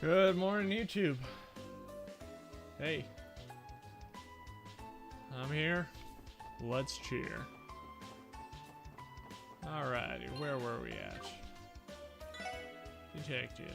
Good morning, YouTube. Hey, I'm here. Let's cheer. Alrighty, where were we at? Detective.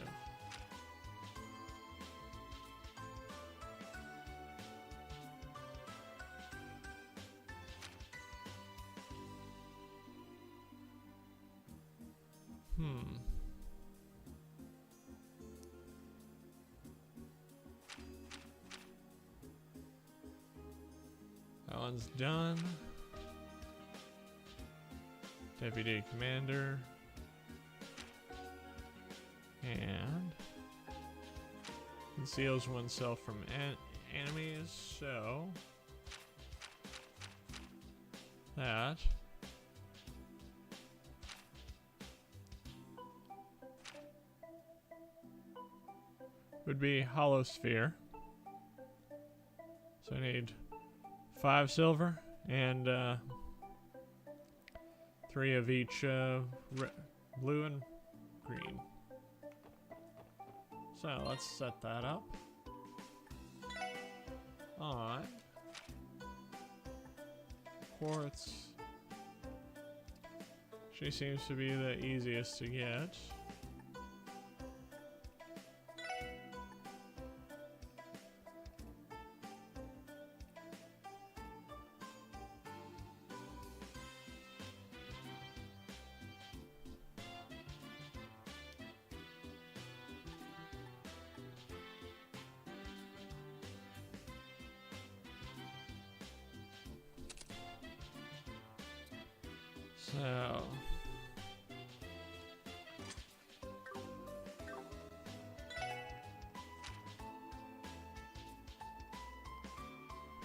That one's done. Deputy Commander. And conceals oneself from enemies, so that would be Hollow Sphere. So I need 5 silver and 3 of each blue and green. So let's set that up. Alright. Quartz. She seems to be the easiest to get. So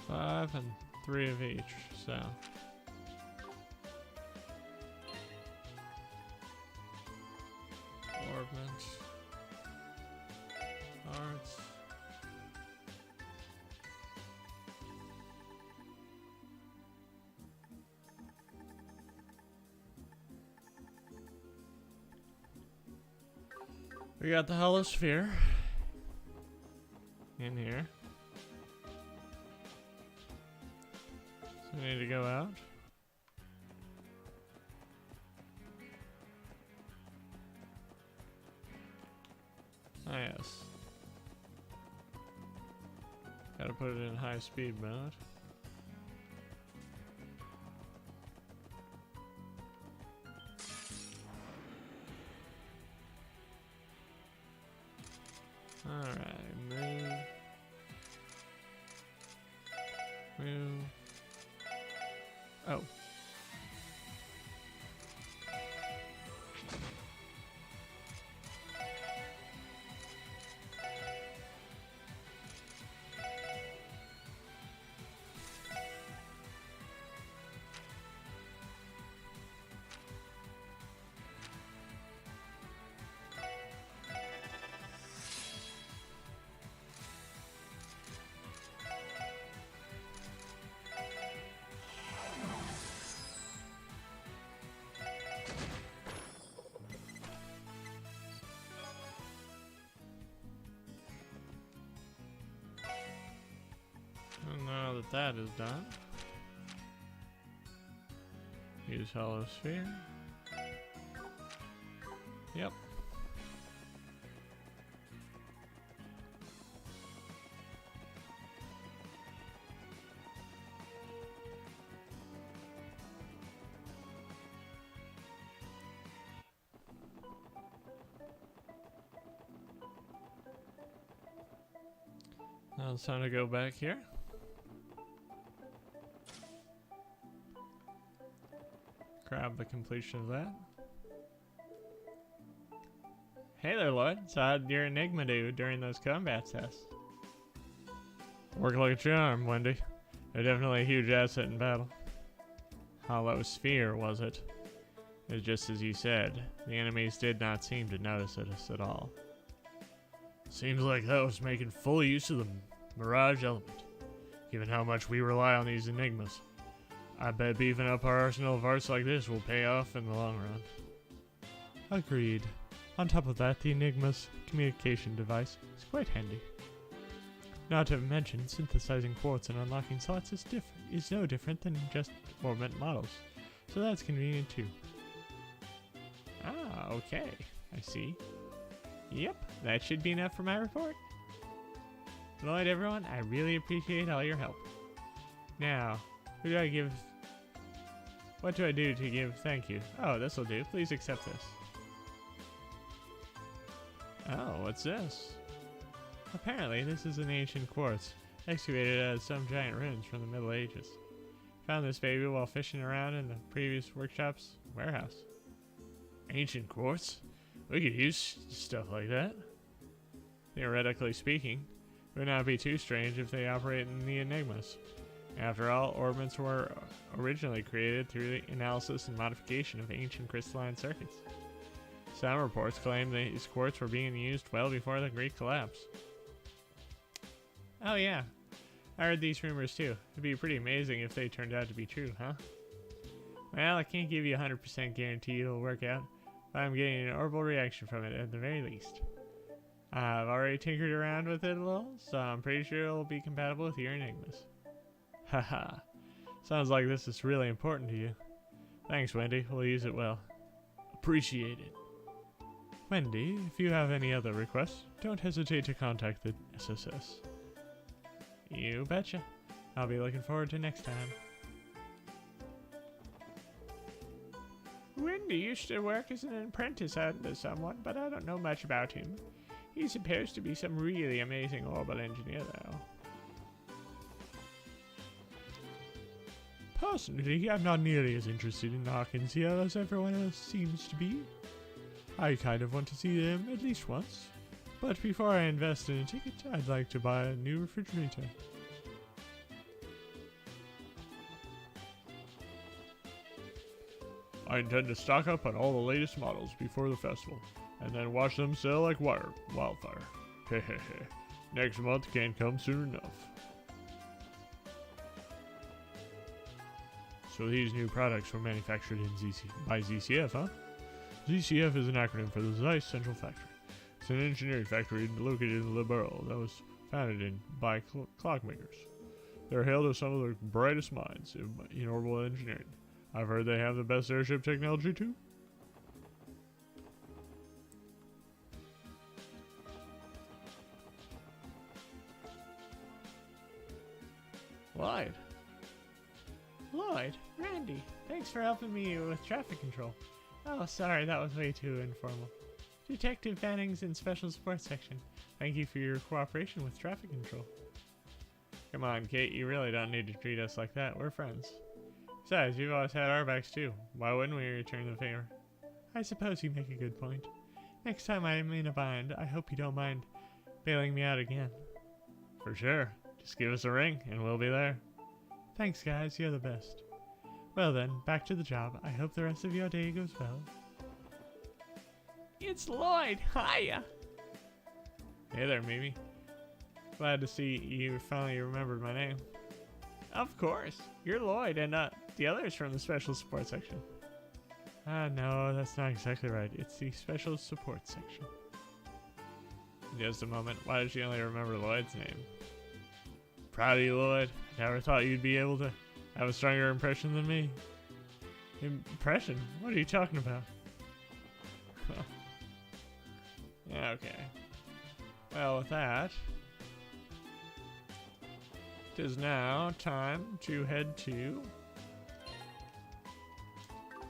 five and 3 of each, so orbments, arts. We got the Hollow Sphere in here. So we need to go out. Ah, yes. Gotta put it in high speed mode. Alright, move. Move. Oh. And now that that is done, use Hollow Sphere. Yep. Now it's time to go back here. Grab the completion of that. Hey there, Lloyd. So how'd your Enigma do during those combat tests? Work like a charm, Wendy. They're definitely a huge asset in battle. Hollow Sphere, was it? It was just as you said. The enemies did not seem to notice us at all. Seems like that was making full use of the Mirage element, given how much we rely on these Enigmas. I bet beefing up our arsenal of arts like this will pay off in the long run. Agreed. On top of that, the Enigma's communication device is quite handy. Not to mention, synthesizing quartz and unlocking slots is no different than just orbit models, so that's convenient too. Ah, okay, I see. Yep, that should be enough for my report. Lloyd, everyone, I really appreciate all your help. Now, what do I do to give thank you? Oh, this'll do. Please accept this. Oh, what's this? Apparently, this is an ancient quartz, excavated out of some giant ruins from the Middle Ages. Found this baby while fishing around in the previous workshop's warehouse. Ancient quartz? We could use stuff like that. Theoretically speaking, it would not be too strange if they operate in the Enigmas. After all, orbits were originally created through the analysis and modification of ancient crystalline circuits. Some reports claim these quartz were being used well before the Great collapse. Oh yeah, I heard these rumors too. It'd be pretty amazing if they turned out to be true, huh? Well, I can't give you a 100% guarantee it'll work out, but I'm getting an orbital reaction from it at the very least. I've already tinkered around with it a little, so I'm pretty sure it'll be compatible with your Enigmas. Haha, sounds like this is really important to you. Thanks, Wendy, we'll use it well. Appreciate it. Wendy, if you have any other requests, don't hesitate to contact the SSS. You betcha. I'll be looking forward to next time. Wendy used to work as an apprentice under someone, but I don't know much about him. He's supposed to be some really amazing orbital engineer, though. Personally, I'm not nearly as interested in Arkansas as everyone else seems to be. I kind of want to see them at least once. But before I invest in a ticket, I'd like to buy a new refrigerator. I intend to stock up on all the latest models before the festival, and then watch them sell like wildfire. Hehehe. Next month can't come soon enough. So these new products were manufactured by ZCF, huh? ZCF is an acronym for the Zeiss Central Factory. It's an engineering factory located in Le Bourg that was founded by clock makers. They're hailed as some of the brightest minds in orbital engineering. I've heard they have the best airship technology too. Lloyd, Randy, thanks for helping me with traffic control. Oh, sorry, that was way too informal. Detective Banning's in Special Support Section. Thank you for your cooperation with traffic control. Come on, Kate, you really don't need to treat us like that. We're friends. Besides, you've always had our backs too. Why wouldn't we return the favor? I suppose you make a good point. Next time I'm in a bind, I hope you don't mind bailing me out again. For sure. Just give us a ring, and we'll be there. Thanks, guys. You're the best. Well then, back to the job. I hope the rest of your day goes well. It's Lloyd! Hiya! Hey there, Mimi. Glad to see you finally remembered my name. Of course. You're Lloyd, and the others from the Special Support Section. No, that's not exactly right. It's the Special Support Section. Just a moment. Why did you only remember Lloyd's name? Proud of you, Lloyd. Never thought you'd be able to have a stronger impression than me. Impression? What are you talking about? Yeah, okay. Well, with that, it is now time to head to,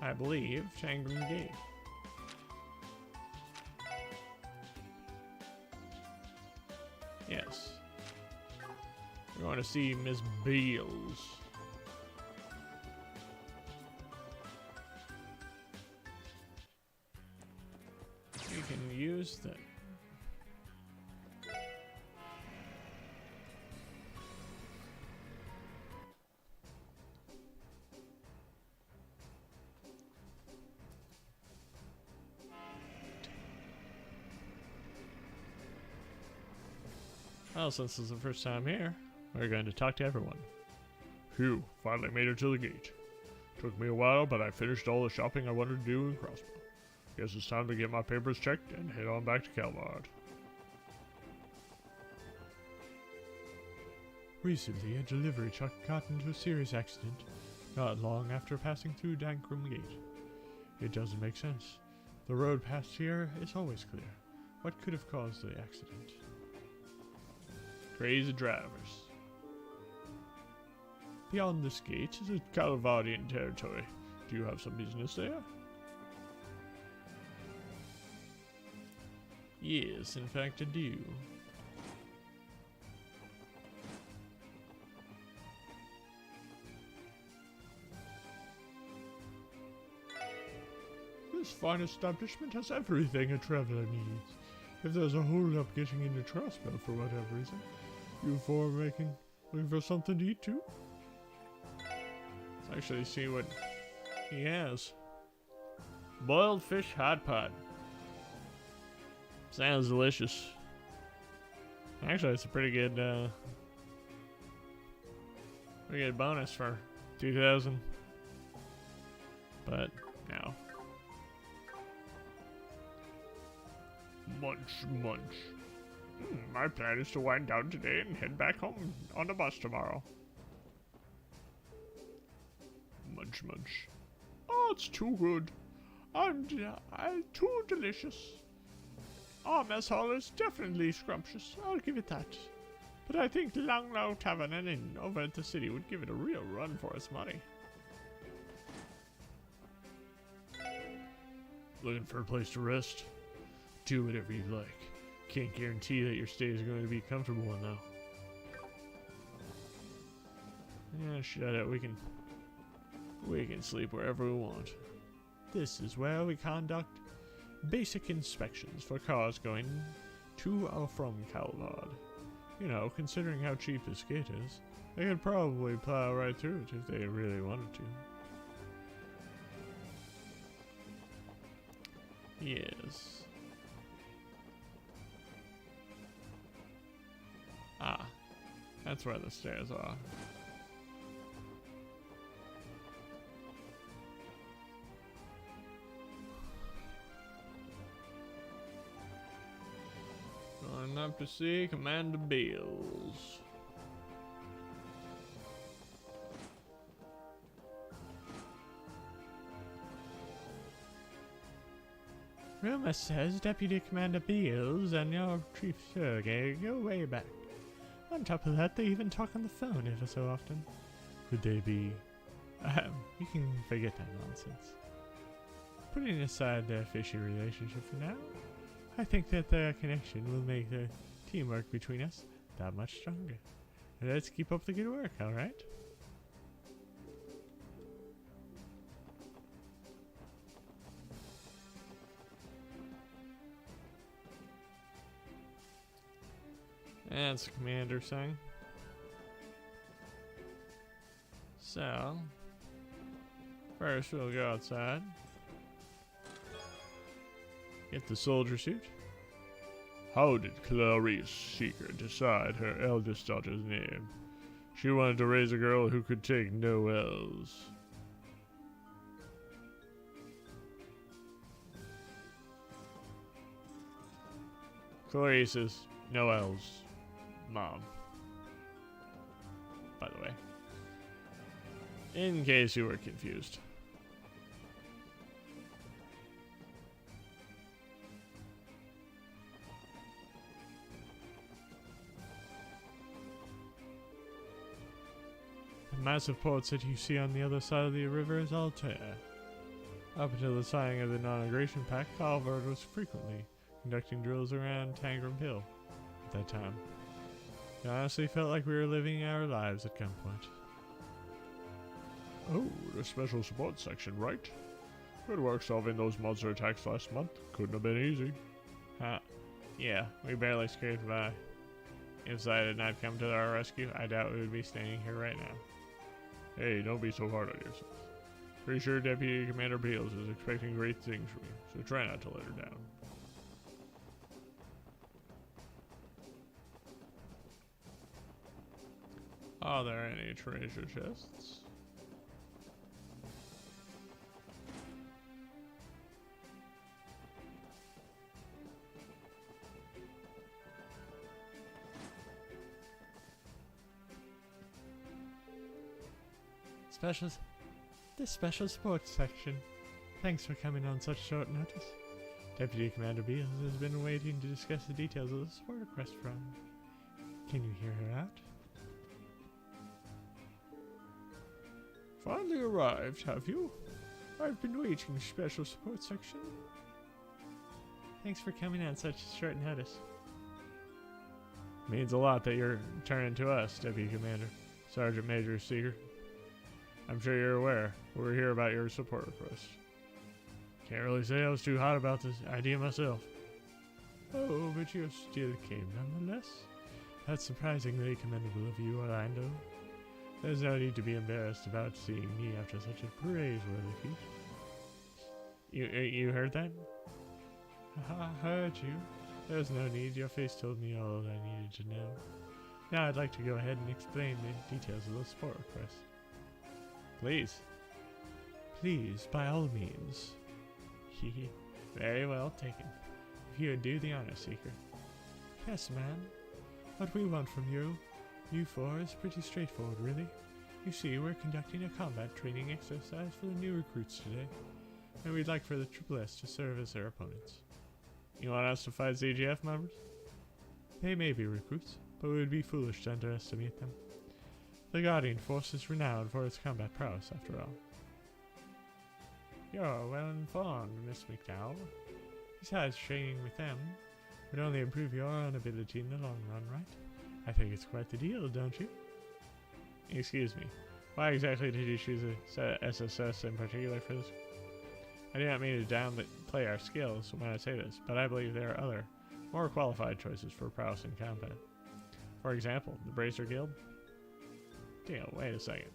I believe, Shangri Gate. Yes. We're going to see Miss Beals. You can use the... Well, since this is the first time here, we're going to talk to everyone. Phew, finally made it to the gate. Took me a while, but I finished all the shopping I wanted to do in Crossbow. Guess it's time to get my papers checked and head on back to Calvard. Recently, a delivery truck got into a serious accident, not long after passing through Dankrum Gate. It doesn't make sense. The road past here is always clear. What could have caused the accident? Crazy drivers. Beyond this gate is a Calvardian territory. Do you have some business there? Yes, in fact I do. This fine establishment has everything a traveler needs. If there's a hold-up getting into Trustbell for whatever reason, you four looking for something to eat too? Let's actually see what he has. Boiled fish hot pot. Sounds delicious. Actually, it's a pretty good bonus for 2000. But no. Munch, munch. My plan is to wind down today and head back home on the bus tomorrow. Munch, munch. Oh, it's too good. Too delicious. Our mess hall is definitely scrumptious. I'll give it that. But I think Langlau Tavern and Inn over at the city would give it a real run for its money. Looking for a place to rest? Do whatever you like. Can't guarantee that your stay is going to be a comfortable one, though. Yeah, shut up. We can sleep wherever we want. This is where we conduct basic inspections for cars going to or from Calvard. You know, considering how cheap this gate is, they could probably plow right through it if they really wanted to. Yes. Ah, that's where the stairs are. Going up to see Commander Beals. Rumor says Deputy Commander Beals and your Chief Sergei go way back. On top of that, they even talk on the phone ever so often. Could they be... you can forget that nonsense. Putting aside their fishy relationship for now, I think that their connection will make the teamwork between us that much stronger. Let's keep up the good work, alright? That's the commander saying. So, first we'll go outside. Get the soldier suit. How did Clarice Seeker decide her eldest daughter's name? She wanted to raise a girl who could take no L's. Clarice's no L's mom. By the way. In case you were confused. The massive port city you see on the other side of the river is Altair. Up until the signing of the non-aggression pact, Calvard was frequently conducting drills around Tangram Hill at that time. It honestly felt like we were living our lives at gunpoint. Oh, the special support section, right? Good work solving those monster attacks last month. Couldn't have been easy. Yeah, we barely scraped by. If Zai had not come to our rescue, I doubt we would be standing here right now. Hey, don't be so hard on yourself. Pretty sure Deputy Commander Beals is expecting great things from you, so try not to let her down. Are there any treasure chests? this special sports section. Thanks for coming on such short notice. Deputy Commander Beals has been waiting to discuss the details of the support request from. Can you hear her out? Finally arrived, have you? I've been waiting, special support section. Thanks for coming on such short notice. Means a lot that you're turning to us, Deputy Commander. Sergeant Major Seeger. I'm sure you're aware. We're here about your support request. Can't really say I was too hot about this idea myself. Oh, but you still came nonetheless. That's surprisingly commendable of you, Orlando. There's no need to be embarrassed about seeing me after such a praiseworthy feat. You heard that? I heard you. There's no need. Your face told me all I needed to know. Now I'd like to go ahead and explain the details of the support request. Please. Please, by all means. Hehe. Very well taken. If you would do the honor, Seeker. Yes, ma'am. What we want from you four, is pretty straightforward, really. You see, we're conducting a combat training exercise for the new recruits today, and we'd like for the Triple S to serve as their opponents. You want us to fight ZGF members? They may be recruits, but we would be foolish to underestimate them. The Guardian Force is renowned for its combat prowess, after all. You're well informed, Miss McDowell. Besides, training with them would only improve your own ability in the long run, right? I think it's quite the deal, don't you? Excuse me. Why exactly did you choose a SSS in particular for this? I do not mean to downplay our skills when I say this, but I believe there are other, more qualified choices for prowess in combat. For example, the Bracer Guild. Damn, wait a second.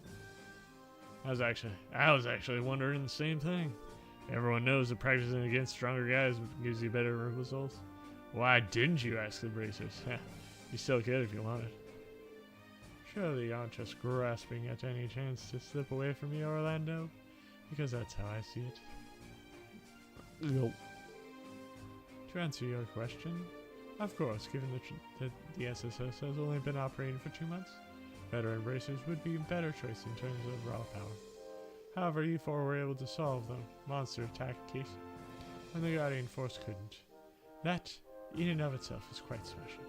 I was actually wondering the same thing. Everyone knows that practicing against stronger guys gives you better results. Why didn't you ask the Bracers? You still could if you wanted. Surely you aren't just grasping at any chance to slip away from me, Orlando? Because that's how I see it. Nope. To answer your question, of course, given that the SSS has only been operating for 2 months, veteran bracers would be a better choice in terms of raw power. However, you four were able to solve the monster attack case, and the Guardian Force couldn't. That, in and of itself, is quite special.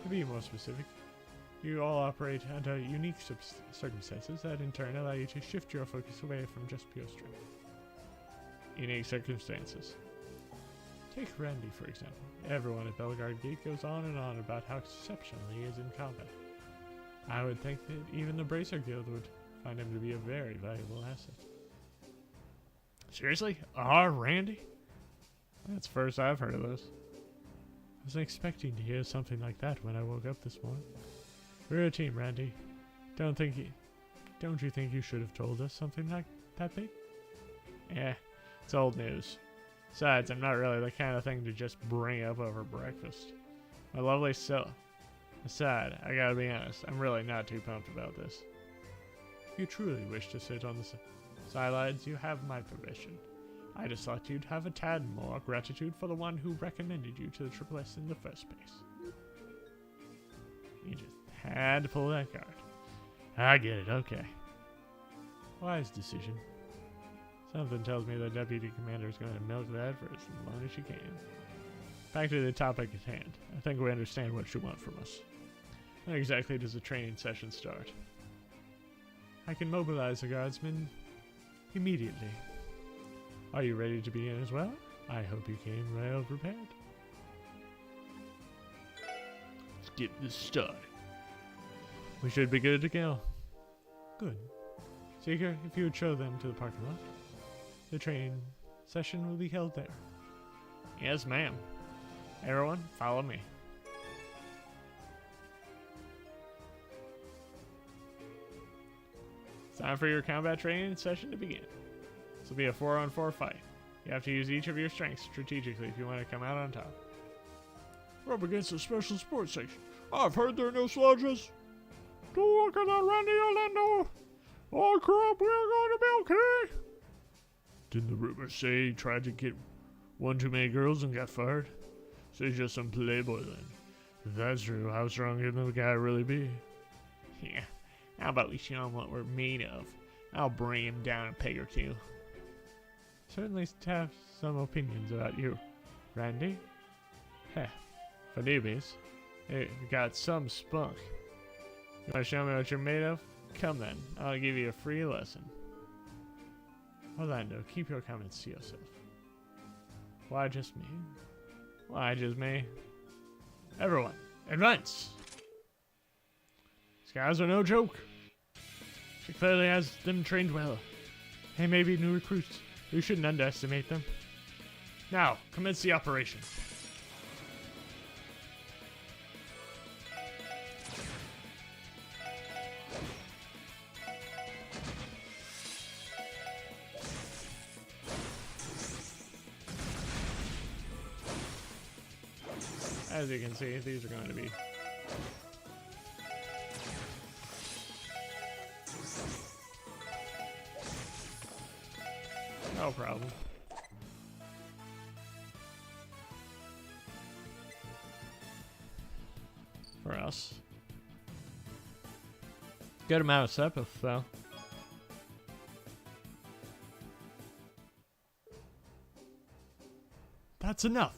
To be more specific, you all operate under unique circumstances that in turn allow you to shift your focus away from just pure strength. Unique circumstances. Take Randy, for example. Everyone at Bellegarde Gate goes on and on about how exceptional he is in combat. I would think that even the Bracer Guild would find him to be a very valuable asset. Seriously? Randy? That's the first I've heard of this. I was expecting to hear something like that when I woke up this morning. We're a team, Randy. Don't you think you should have told us something like that big? It's old news. Besides, I'm not really the kind of thing to just bring up over breakfast. My lovely Scylla. Aside, I gotta be honest, I'm really not too pumped about this. If you truly wish to sit on the sidelines, you have my permission. I just thought you'd have a tad more gratitude for the one who recommended you to the Triple S in the first place. You just had to pull that card. I get it, okay. Wise decision. Something tells me the Deputy Commander is going to milk that for as long as she can. Back to the topic at hand. I think we understand what you want from us. When exactly does the training session start? I can mobilize the guardsmen immediately. Are you ready to begin as well? I hope you came well prepared. Let's get this started. We should be good to go. Good. Seeker, if you would show them to the parking lot. The training session will be held there. Yes, ma'am. Everyone, follow me. It's time for your combat training session to begin. This will be a 4-on-4 fight. You have to use each of your strengths strategically if you want to come out on top. We're up against a special sports section. I've heard there are no slouches. Don't look at that, Randy Orlando. Oh crap, we're going to be okay. Didn't the rumors say he tried to get one too many girls and got fired? So he's just some playboy then. If that's true, how strong can the guy really be? Yeah, how about we show him what we're made of? I'll bring him down a peg or two. Certainly have some opinions about you, Randy. Heh, for newbies, you got some spunk. You want to show me what you're made of? Come then, I'll give you a free lesson. Orlando, keep your comments to yourself. Why just me? Why just me? Everyone, advance! These guys are no joke. She clearly has them trained well. They may be new recruits. We shouldn't underestimate them. Now, commence the operation. As you can see, these are going to be no problem. For us. Good amount of Sepith, though. That's enough.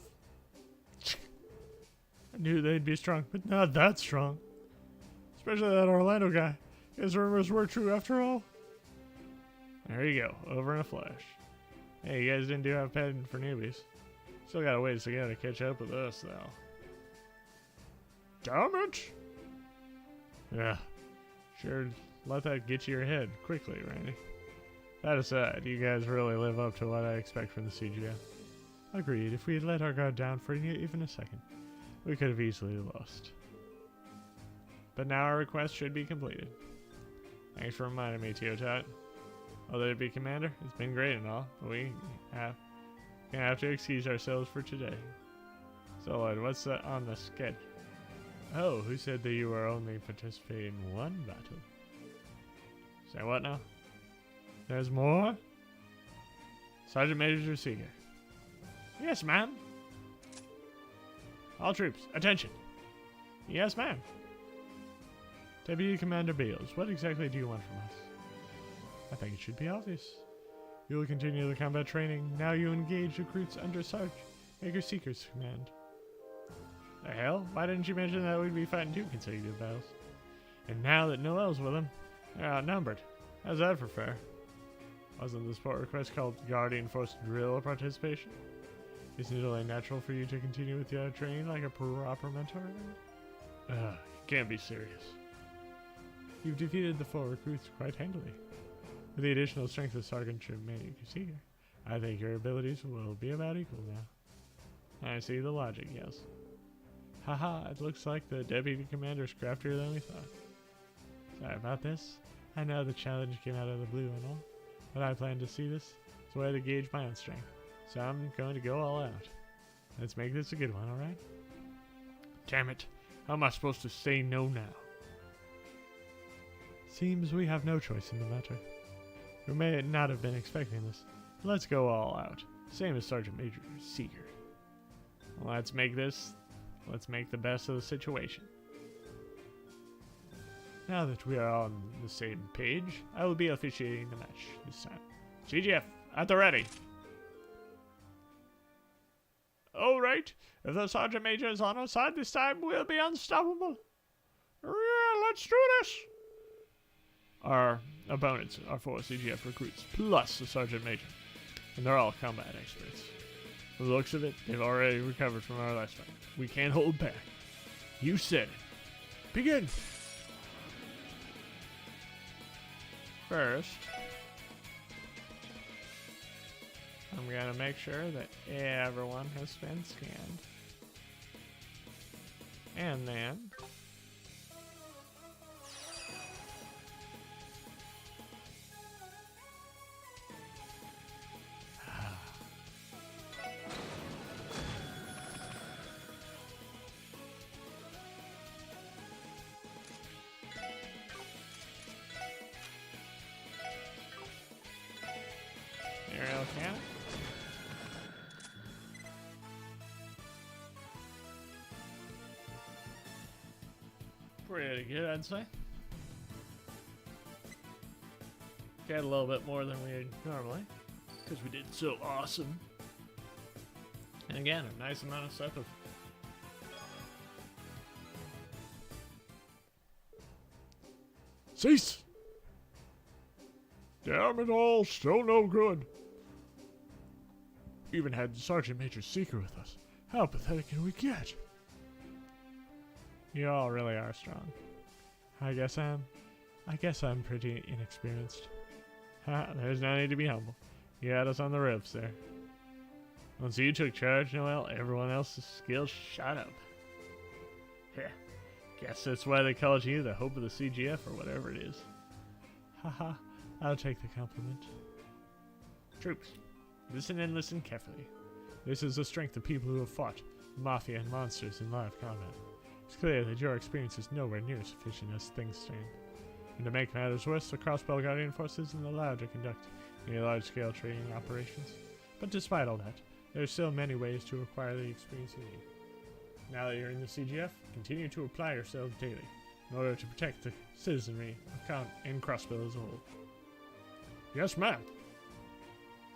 I knew they'd be strong, but not that strong. Especially that Orlando guy. His rumors were true after all. There you go, over in a flash. Hey, you guys didn't do have patent for newbies. Still got a ways to go to catch up with us, though. Damn it! Yeah, sure, let that get to your head quickly, Randy. That aside, you guys really live up to what I expect from the CGF. Agreed, if we had let our guard down for even a second, we could have easily lost. But now our request should be completed. Thanks for reminding me, Teotot. Although it be Commander, it's been great and all, but we gonna have to excuse ourselves for today. So, Lloyd, what's on the sketch? Oh, who said that you were only participating in one battle? Say what now? There's more? Sergeant Major Seeger. Yes, ma'am. All troops, attention. Yes, ma'am. Deputy Commander Bales, what exactly do you want from us? I think it should be obvious. You will continue the combat training. Now you engage recruits under Sergeant Major Seeker's command. The hell? Why didn't you mention that we'd be fighting 2 consecutive battles? And now that Noel's with him, they're outnumbered. How's that for fair? Wasn't the sport request called Guardian Force Drill participation? Isn't it only natural for you to continue with your training like a proper mentor? You can't be serious. You've defeated the 4 recruits quite handily. With the additional strength of Sergeant Major Seeker, I think your abilities will be about equal now. I see the logic, yes. Haha, it looks like the Deputy Commander's craftier than we thought. Sorry about this. I know the challenge came out of the blue and all, but I plan to see this as a way to gauge my own strength. So I'm going to go all out. Let's make this a good one, alright? Damn it. How am I supposed to say no now? Seems we have no choice in the matter. We may not have been expecting this. Let's go all out. Same as Sergeant Major Seeker. Let's make the best of the situation. Now that we are on the same page, I will be officiating the match this time. CGF, at the ready. Alright, if the Sergeant Major is on our side this time, we'll be unstoppable. Yeah, let's do this. Our opponents are 4 CGF recruits, plus the Sergeant Major. And they're all combat experts. From the looks of it, they've already recovered from our last fight. We can't hold back. You said it. Begin! First, I'm gonna make sure that everyone has been scanned. And then aerial cannon. Pretty good, I'd say. Got a little bit more than we normally, because we did so awesome. And again, a nice amount of stuff. Cease! Damn it all, still no good. Even had Sergeant Major Seeker with us. How pathetic can we get? You all really are strong. I guess I'm pretty inexperienced. Ha, there's no need to be humble. You had us on the ropes there. Once you took charge, Noel, everyone else's skills shot up. Yeah, guess that's why they called you the hope of the CGF or whatever it is. Haha, I'll take the compliment. Troops, listen and listen carefully. This is the strength of people who have fought mafia and monsters in live combat. It's clear that your experience is nowhere near sufficient as things stand. And to make matters worse, the Crossbell Guardian Force isn't allowed to conduct any large-scale training operations. But despite all that, there are still many ways to acquire the experience you need. Now that you're in the CGF, continue to apply yourselves daily in order to protect the citizenry and Crossbell as a whole. Yes, ma'am.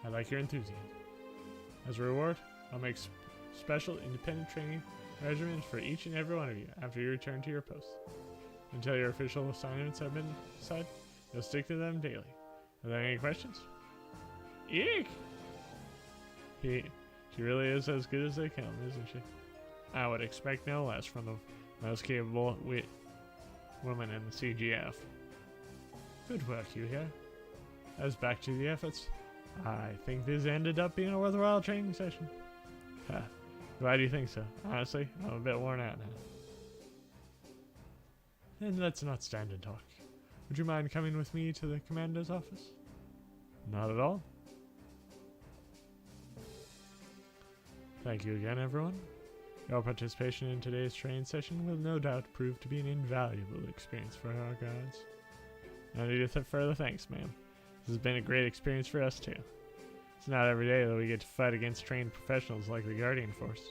I like your enthusiasm. As a reward, I'll make special independent training regimens for each and every one of you after you return to your posts. Until your official assignments have been decided, you'll stick to them daily. Are there any questions? Eek! She really is as good as they come, isn't she? I would expect no less from the most capable woman in the CGF. Good work, you here. As back to the efforts, I think this ended up being a worthwhile training session. Glad you think so. Honestly, I'm a bit worn out now. And let's not stand and talk. Would you mind coming with me to the commander's office? Not at all. Thank you again, everyone. Your participation in today's training session will no doubt prove to be an invaluable experience for our guards. No need to further thanks, ma'am. This has been a great experience for us, too. It's not every day that we get to fight against trained professionals like the Guardian Force.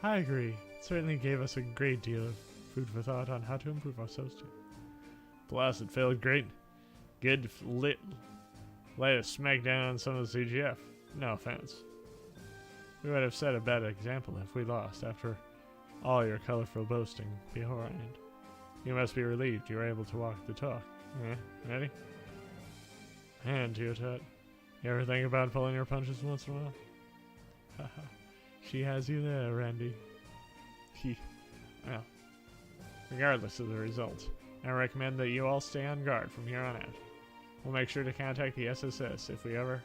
I agree. It certainly gave us a great deal of food for thought on how to improve ourselves, too. Plus, it felt great. Good to lay a smack down on some of the CGF. No offense. We would have set a bad example if we lost after all your colorful boasting beforehand. You must be relieved you were able to walk the talk. Ready? And to your tut. You ever think about pulling your punches once in a while? Haha. She has you there, Randy. Well, regardless of the result, I recommend that you all stay on guard from here on out. We'll make sure to contact the SSS if we ever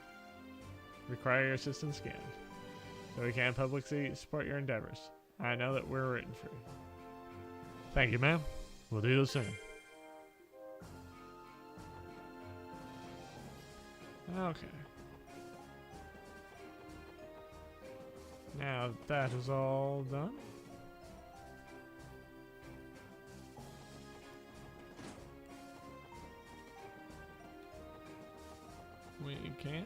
require your assistance again. So we can publicly support your endeavors. I know that we're rooting for you. Thank you, ma'am. We'll do the same. Okay. Now that is all done. We can.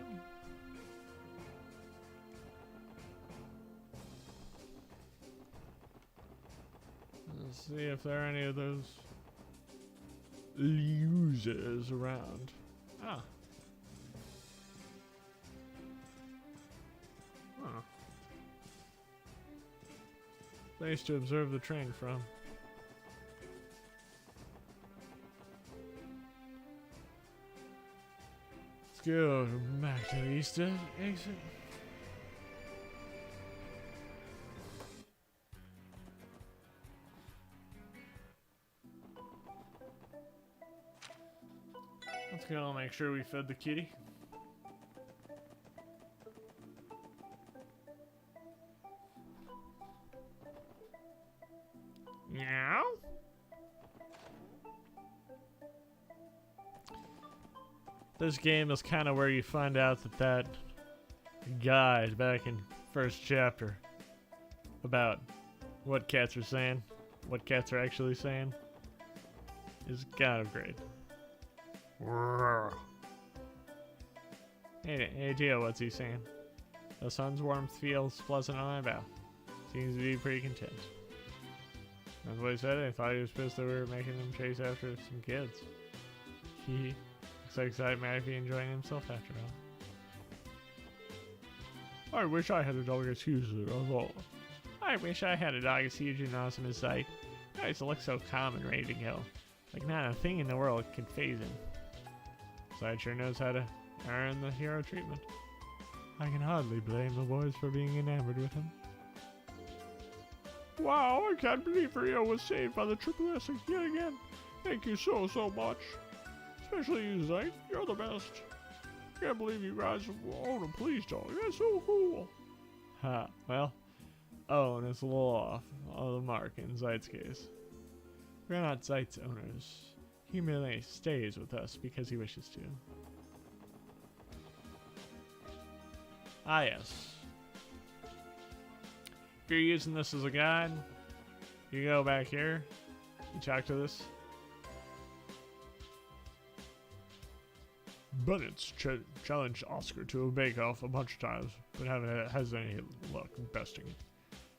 Let's see if there are any of those losers around. Ah. Huh. Place to observe the train from. Let's go back to the east exit. Let's go make sure we fed the kitty. Meow. This game is kind of where you find out that guide back in first chapter about what cats are saying, what cats are actually saying, is kind of great. Hey Tio, what's he saying? The sun's warmth feels pleasant on my bow. Seems to be pretty content. That's what he said. I thought he was pissed that we were making him chase after some kids. Hee. Looks like Zeit might be enjoying himself after all. I wish I had a dog as huge as all. I wish I had a dog as huge and awesome as Zeit. He always looks so calm and ready to go. Like not a thing in the world can phase him. Zeit sure knows how to earn the hero treatment. I can hardly blame the boys for being enamored with him. Wow, I can't believe Rio was saved by the Triple S yet again. Thank you so much. Especially you, Zeit. You're the best. Can't believe you guys own a police dog. That's so cool. Ha, well. Oh, and it's a little off of the mark in Zeit's case. We're not Zeit's owners. He merely stays with us because he wishes to. Ah, yes. If you're using this as a guide, you go back here, you talk to this. Bennett's challenged Oscar to a bake-off a bunch of times, but haven't had any luck besting it.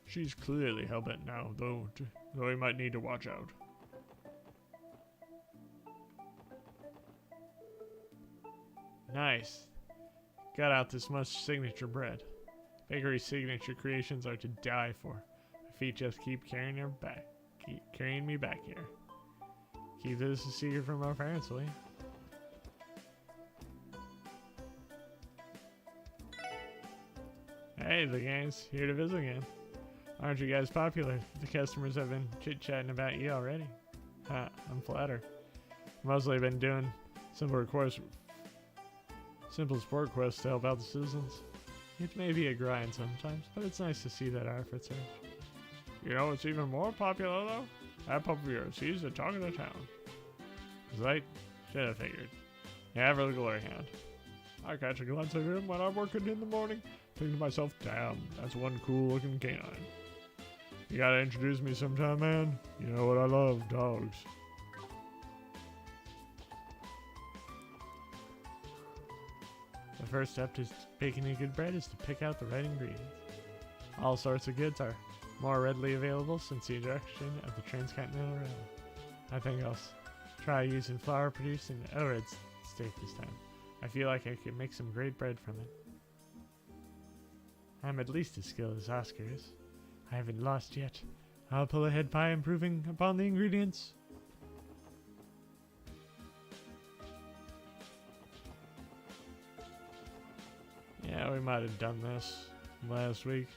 She's clearly hell-bent now, though he might need to watch out. Nice. Got out this much signature bread. Bakery signature creations are to die for. My feet just keep carrying me back here. Keep this a secret from our parents, will you? Hey, the gang's here to visit again. Aren't you guys popular? The customers have been chit-chatting about you already. Ha, I'm flattered. Mostly been doing simple sport quests to help out the citizens. It may be a grind sometimes, but it's nice to see that our efforts are. You know what's even more popular though? That pup of yours. He's the talk of the town. Zeit? Should have figured. Yeah, for the glory hound. I catch a glimpse of him when I'm working in the morning, thinking to myself, damn, that's one cool looking canine. You gotta introduce me sometime, man. You know what I love, dogs. The first step to baking a good bread is to pick out the right ingredients. All sorts of goods are more readily available since the introduction of the Transcontinental Railroad. I think I'll try using flour produced in the Elred state this time. I feel like I could make some great bread from it. I'm at least as skilled as Oscar is. I haven't lost yet. I'll pull ahead by improving upon the ingredients. Yeah, we might have done this last week.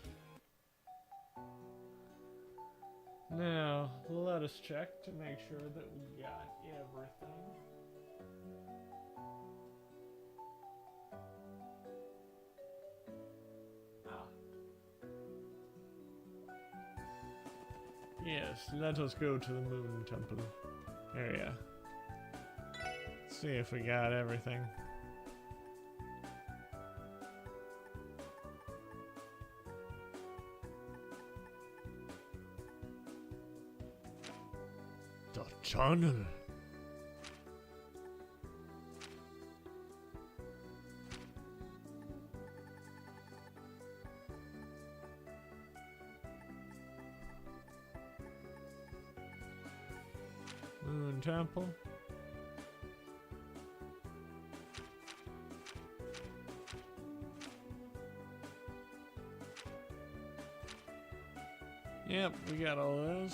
Now, let us check to make sure that we got everything. Yes, let us go to the Moon Temple area. Let's see if we got everything. The tunnel. Moon Temple. Yep, we got all those.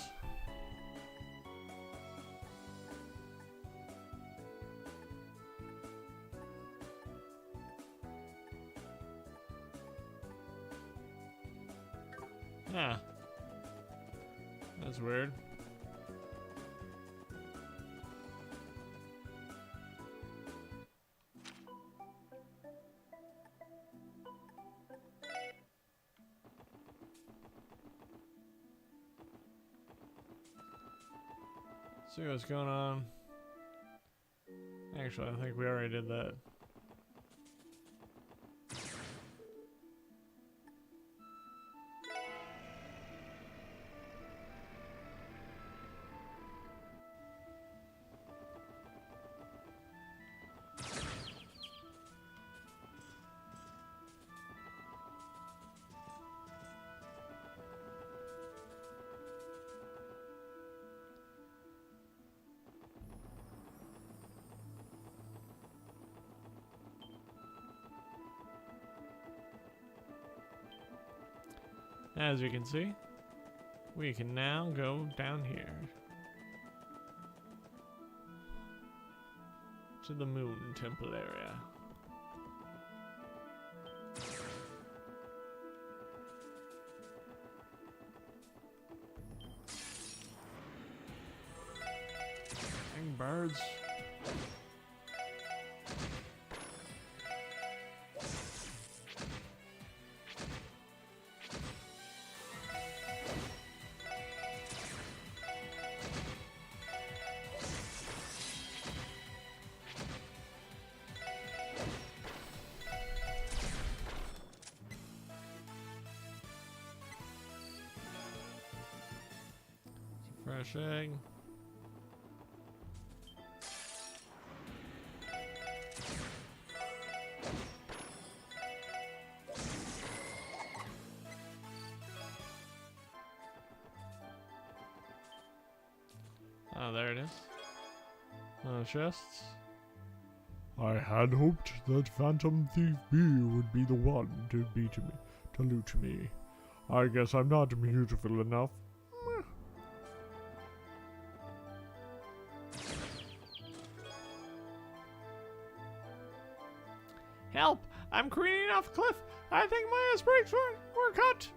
Ah. That's weird. See what's going on. Actually, I think we already did that. As you can see, we can now go down here to the Moon Temple area. Dang birds. Fresh egg. Oh, there it is. Chests. I had hoped that Phantom Thief B would be the one to beat me, to loot me. I guess I'm not beautiful enough. Help! I'm careening off a cliff. I think my ass brakes were cut.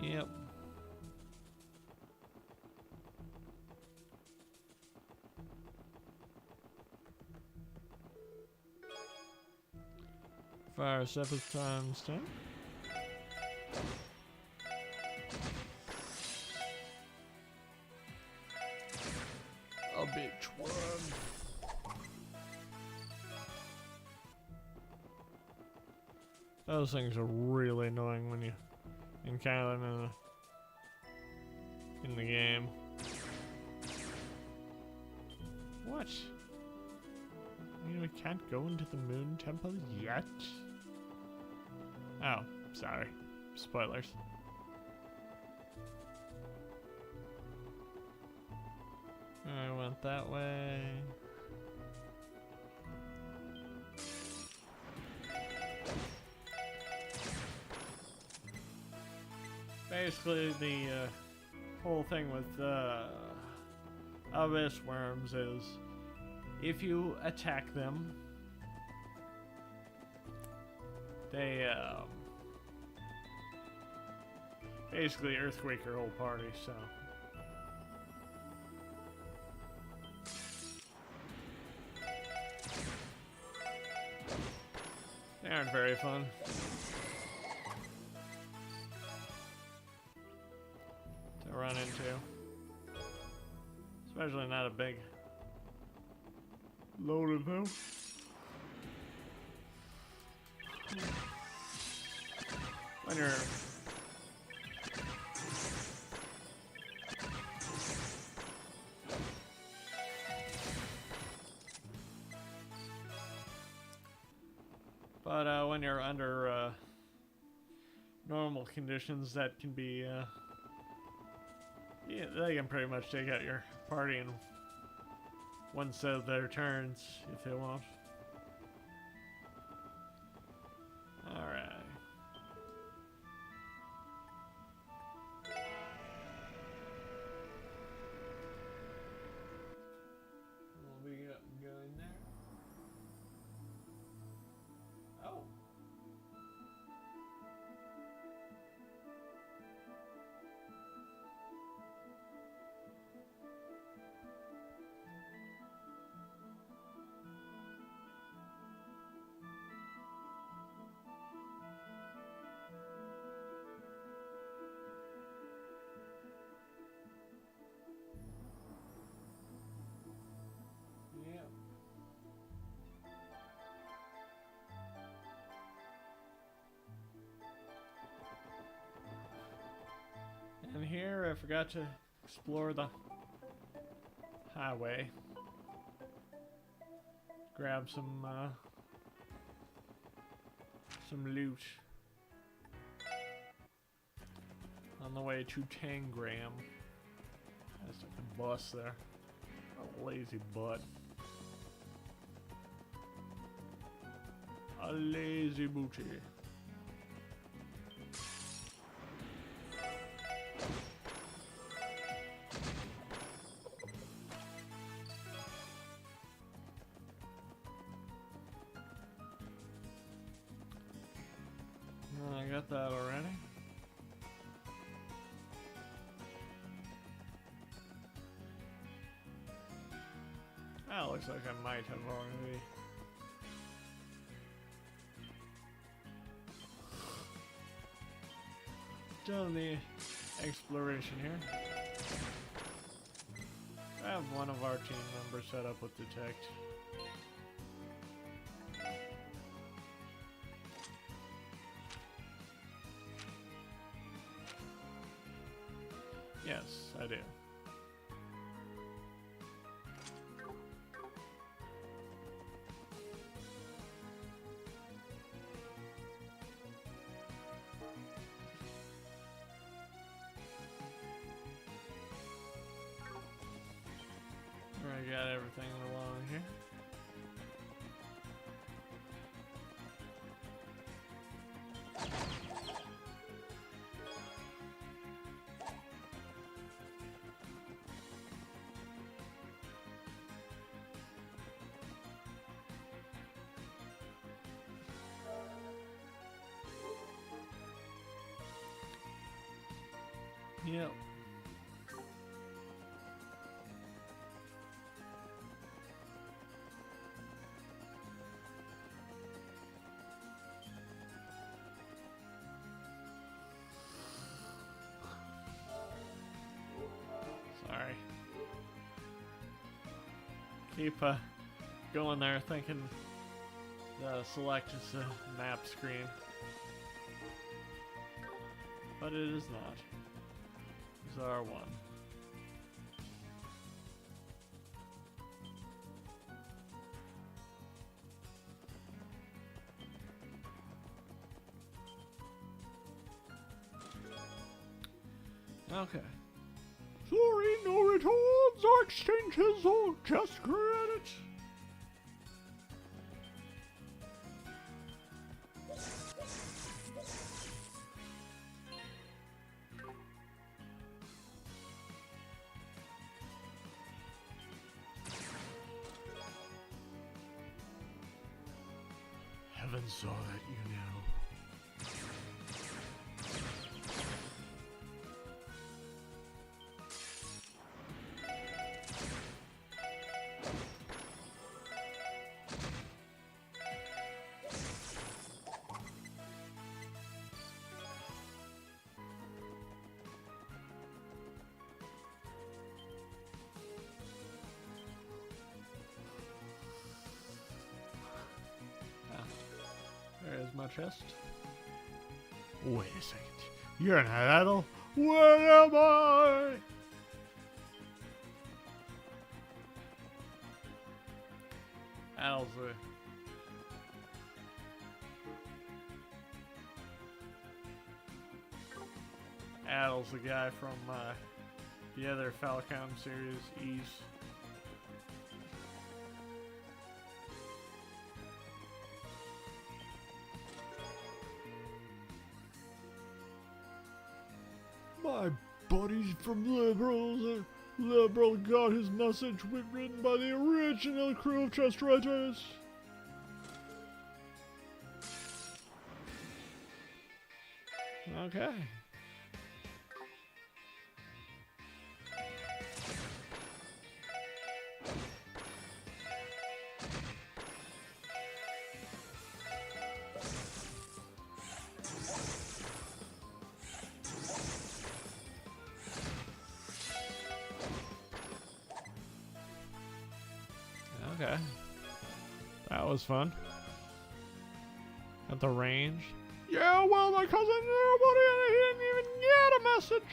Yep. Fire surface times 10. A bitch one. Those things are really annoying when you encounter them in the game. What? You know, we can't go into the Moon Temple yet? Oh, sorry. Spoilers. I went that way. Basically, the whole thing with abyss worms is if you attack them, they basically earthquake your whole party, so. They aren't very fun. To run into. Especially not a big loaded hill. When you're when you're under normal conditions, that can be yeah, they can pretty much take out your party in one set of their turns if they want. Alright. We'll be going there. Oh. And here I forgot to explore the highway. Grab some loot. On the way to Tangram. I just took the bus there. A lazy butt. A lazy booty. I got that already. That looks like I might have already. Done the exploration here. I have one of our team members set up with detect. Yes, I do. I got everything along here. Yep. Sorry. Keep going there thinking the select is a map screen. But it is not. It's R1. Okay. Sorry, no returns or exchanges or just credit. Heaven saw that, you know. There's my chest. Wait a second. You're an idol? Where am I? Al's Adul's the guy from the other Falcon series, Ease. My buddies from Liberals. Liberal got his message written by the original crew of Chest Writers. Okay. Okay. That was fun. At the range. Yeah, well, my cousin knew about it and he didn't even get a message.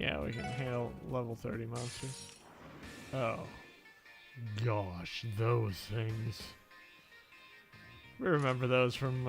Yeah, we can handle level 30 monsters. Oh. Gosh, those things. We remember those from,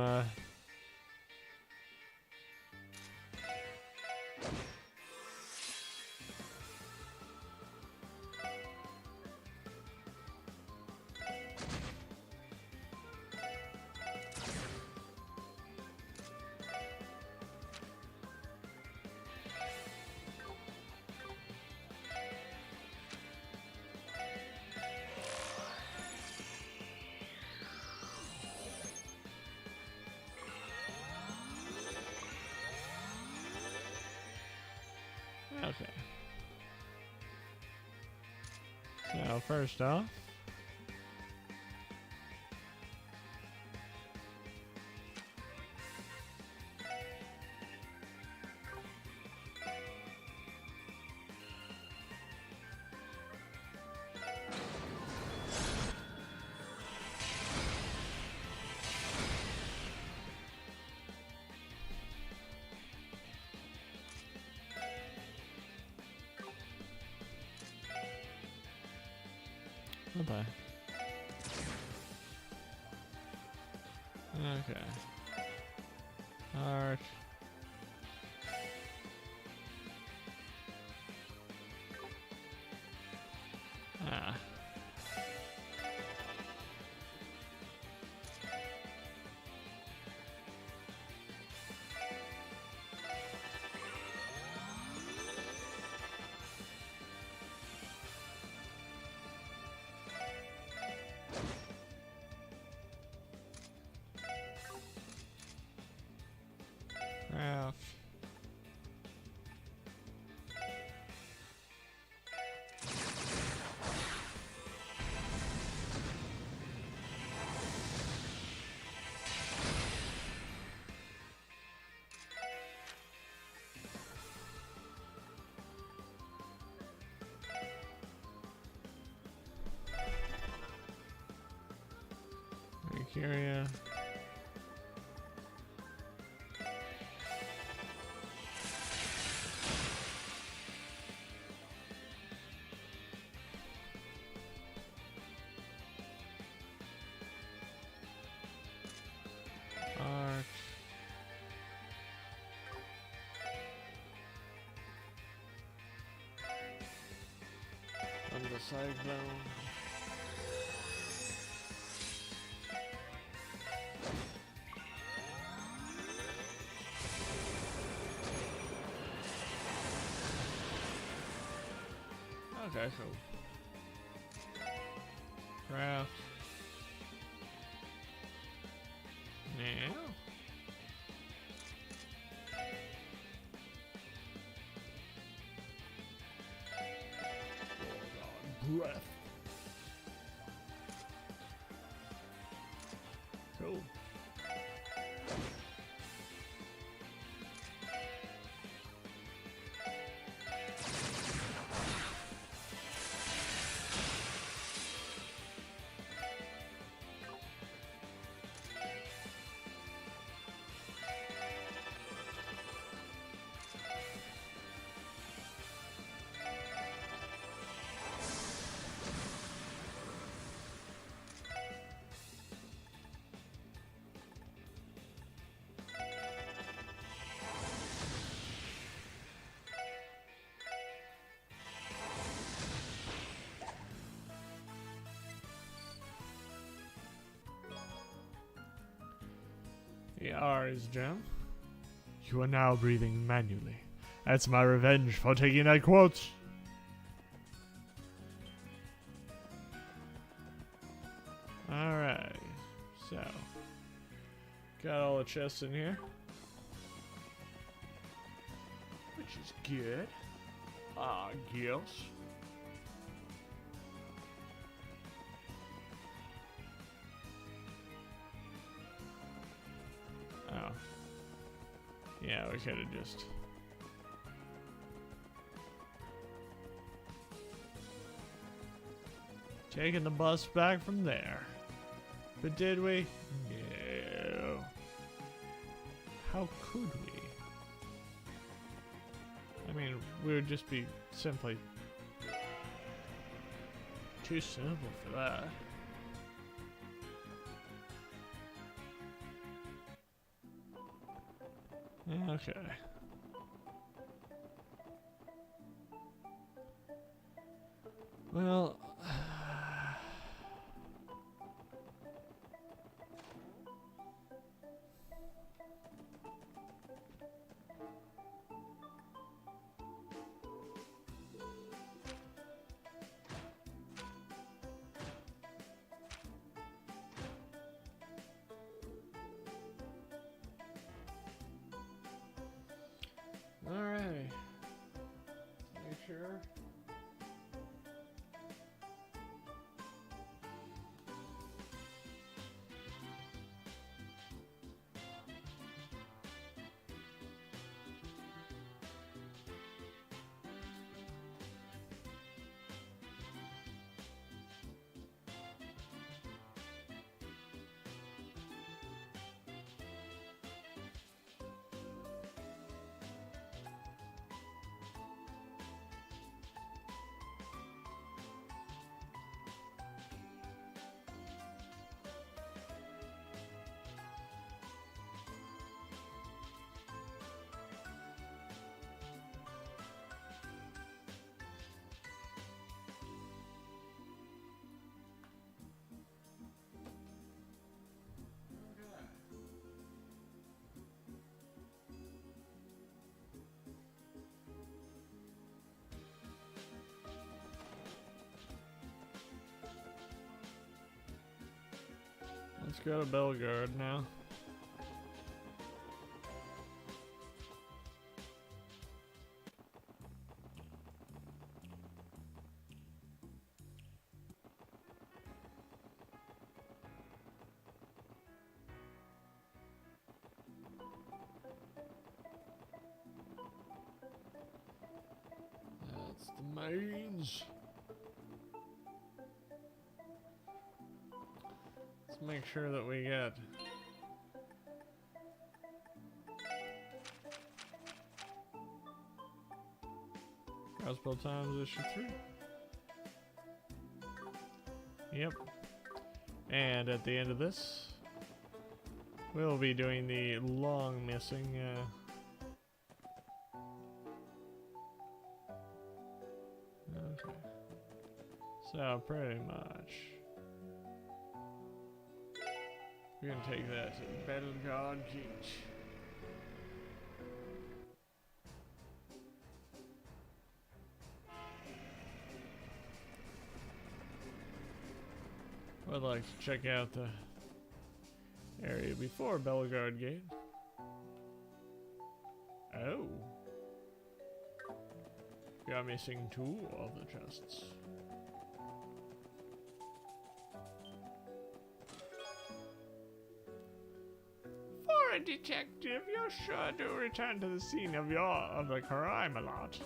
okay. So, first off, bye-bye. Okay. Alright. Ah. Craft. Mercuria. Arch. And the cyclone. Okay, cool. Craft. Now. Breath. Cool. R is gem. You are now breathing manually. That's my revenge for taking that quote. Alright. So. Got all the chests in here. Which is good. Ah, guess. Oh. Yeah, we could have just... taken the bus back from there. But did we? No. How could we? I mean, we would just be simply too simple for that. Okay. Well, alrighty. Make sure. Let's go to Belgard now. That's the mains. Let's make sure that we get Crossbow Times issue 3. Yep. And at the end of this, we'll be doing the long missing okay. So pretty much we're gonna take that to Belgard Gate. I'd like to check out the area before Belgard Gate. Oh. We are missing 2 of the chests. For a detective, you're sure to return to the scene of the crime a lot.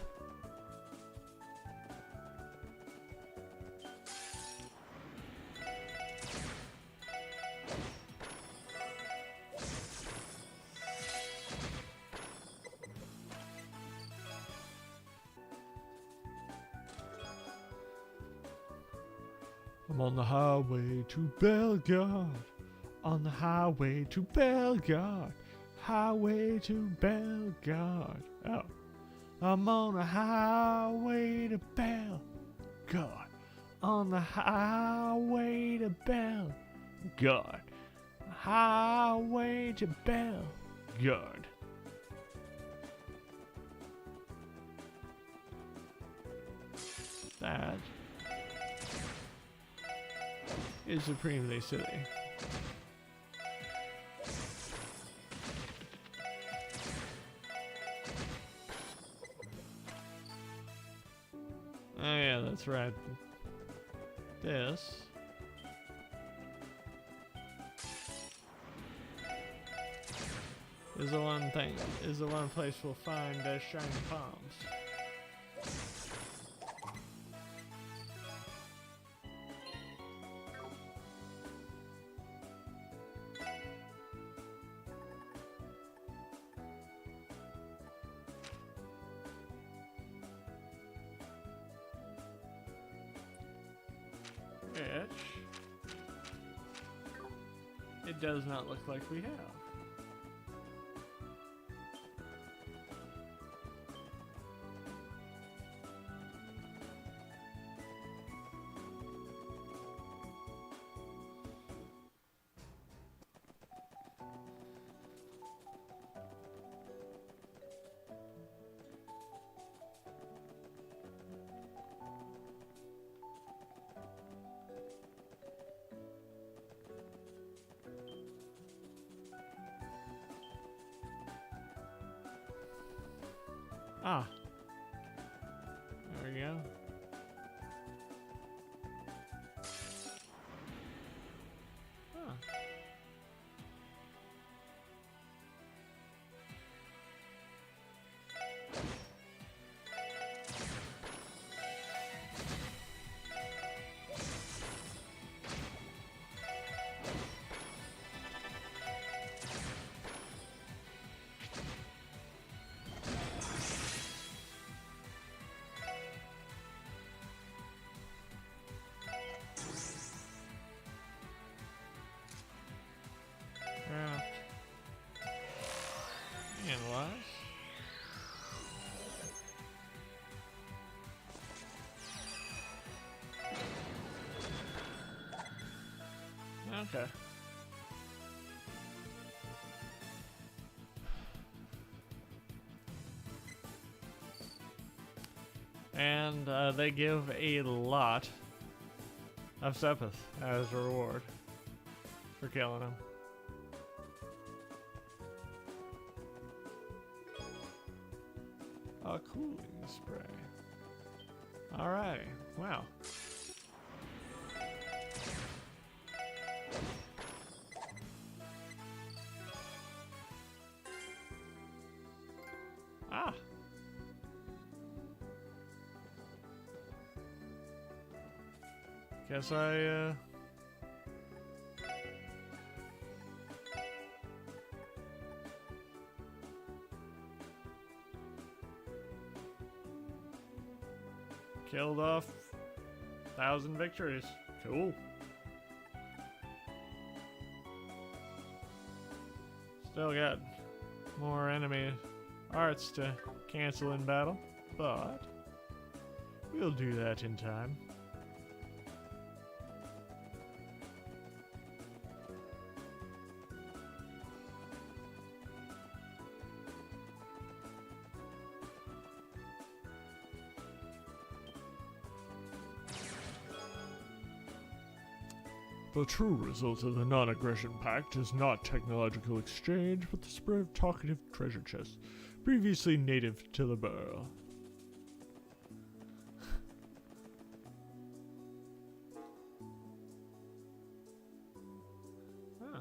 I'm on the highway to Belgard. On the highway to Belgard. Highway to Belgard. Oh. I'm on the highway to Belgard. On the highway to Belgard. Highway to Belgard. That is supremely silly. Oh yeah, that's right. This is the one place we'll find shiny palms. Which it does not look like we have. Ah. There we go. Huh. Analyze. Okay. And they give a lot of Sepith as a reward for killing him. A cooling spray. Alrighty. Wow. Ah. Guess I killed off 1,000 victories. Cool. Still got more enemy arts to cancel in battle, but we'll do that in time. The true result of the non-aggression pact is not technological exchange, but the spread of talkative treasure chests, previously native to the Burl. Huh.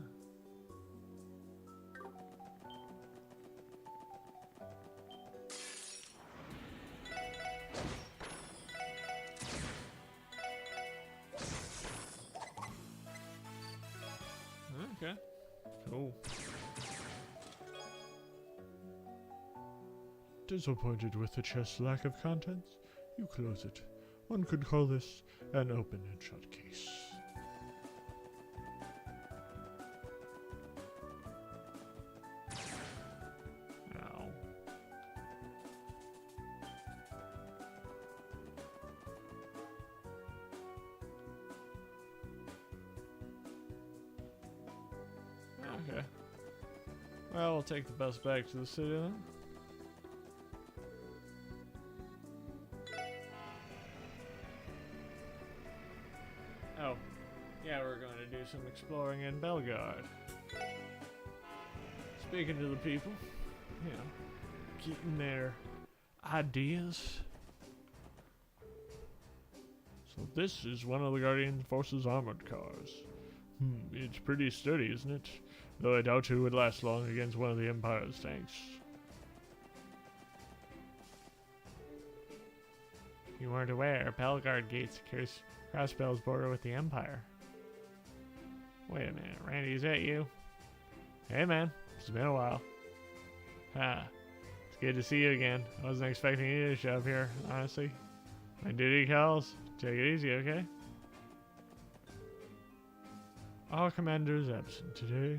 Okay. Cool. Disappointed with the chest's lack of contents? You close it. One could call this an open and shut case. Ow. Okay. Well, we'll take the bus back to the city then. Oh, yeah, we're going to do some exploring in Belgard. Speaking to the people, you know, getting their ideas. So this is one of the Guardian Force's armored cars. It's pretty sturdy, isn't it? Though I doubt it would last long against one of the Empire's tanks. You weren't aware, Belgard Gate secures Crossbell's border with the Empire. Wait a minute, Randy, is that you? Hey man, it's been a while. Ha, it's good to see you again. I wasn't expecting you to show up here, honestly. My duty calls. Take it easy, okay? Our commander is absent today.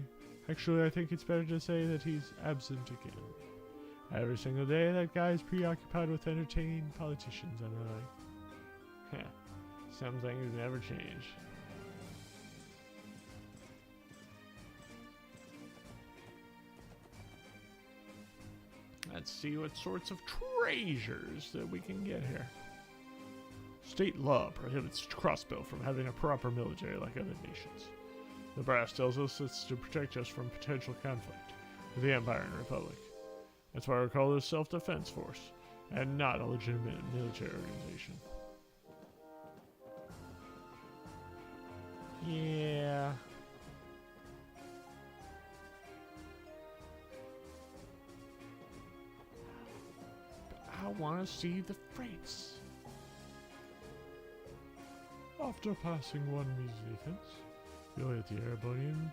Actually, I think it's better to say that he's absent again. Every single day, that guy's preoccupied with entertaining politicians and the like. Some things never change. Let's see what sorts of treasures that we can get here. State law prohibits Crossbill from having a proper military like other nations. The brass tells us it's to protect us from potential conflict with the Empire and Republic. That's why we call this self-defense force, and not a legitimate military organization. Yeah. I want to see the freights. After passing one measly fence, you'll hit the Erebonian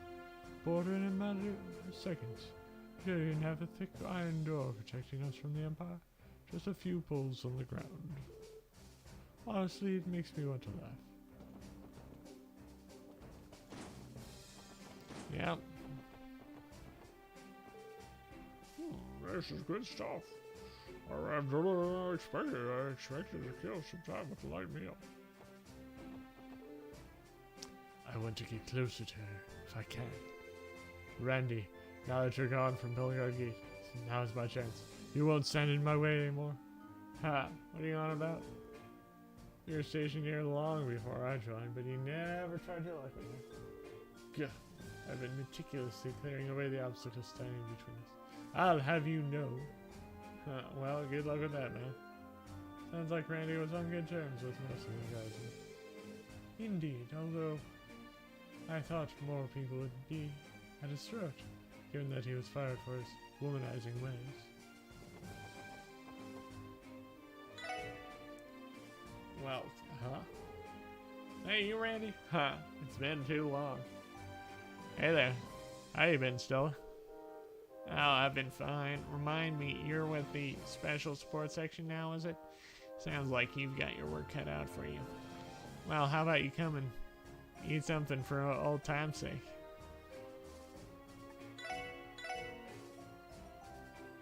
border in a matter of seconds. You don't even have a thick iron door protecting us from the Empire. Just a few pulls on the ground. Honestly, it makes me want to laugh. Yeah. This is good stuff. I arrived earlier than I expected. I expected to kill some time with the light meal. I want to get closer to her, if I can. Randy, now that you're gone from Bellegarde Gate, now's my chance. You won't stand in my way anymore. Ha, what are you on about? You were stationed here long before I joined, but you never tried your luck with me. Gah, I've been meticulously clearing away the obstacles standing between us. I'll have you know. Well, good luck with that, man. Sounds like Randy was on good terms with most of the guys. Indeed, although I thought more people would be at his throat, given that he was fired for his womanizing ways. Well, Hey, you Randy? It's been too long. Hey there. How you been, Stella? Oh, I've been fine. Remind me, you're with the special support section now, is it? Sounds like you've got your work cut out for you. Well, how about you come and eat something for old time's sake?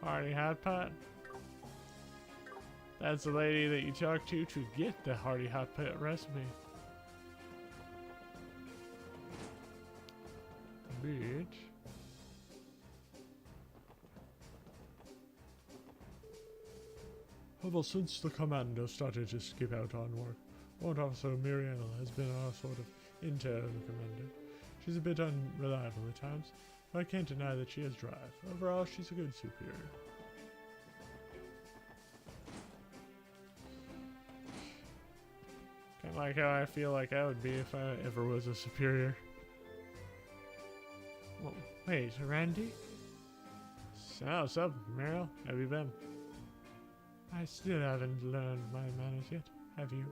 Hearty Hot Pot? That's the lady that you talked to get the Hearty Hot Pot recipe. Bitch. Ever since the commander started to skip out on work, Warrant Officer Muriel has been our sort of interim commander. She's a bit unreliable at times, but I can't deny that she has drive. Overall, she's a good superior. Kinda like how I feel like I would be if I ever was a superior. Well, wait, Randy? So, what's up, Muriel? How have you been? I still haven't learned my manners yet, have you?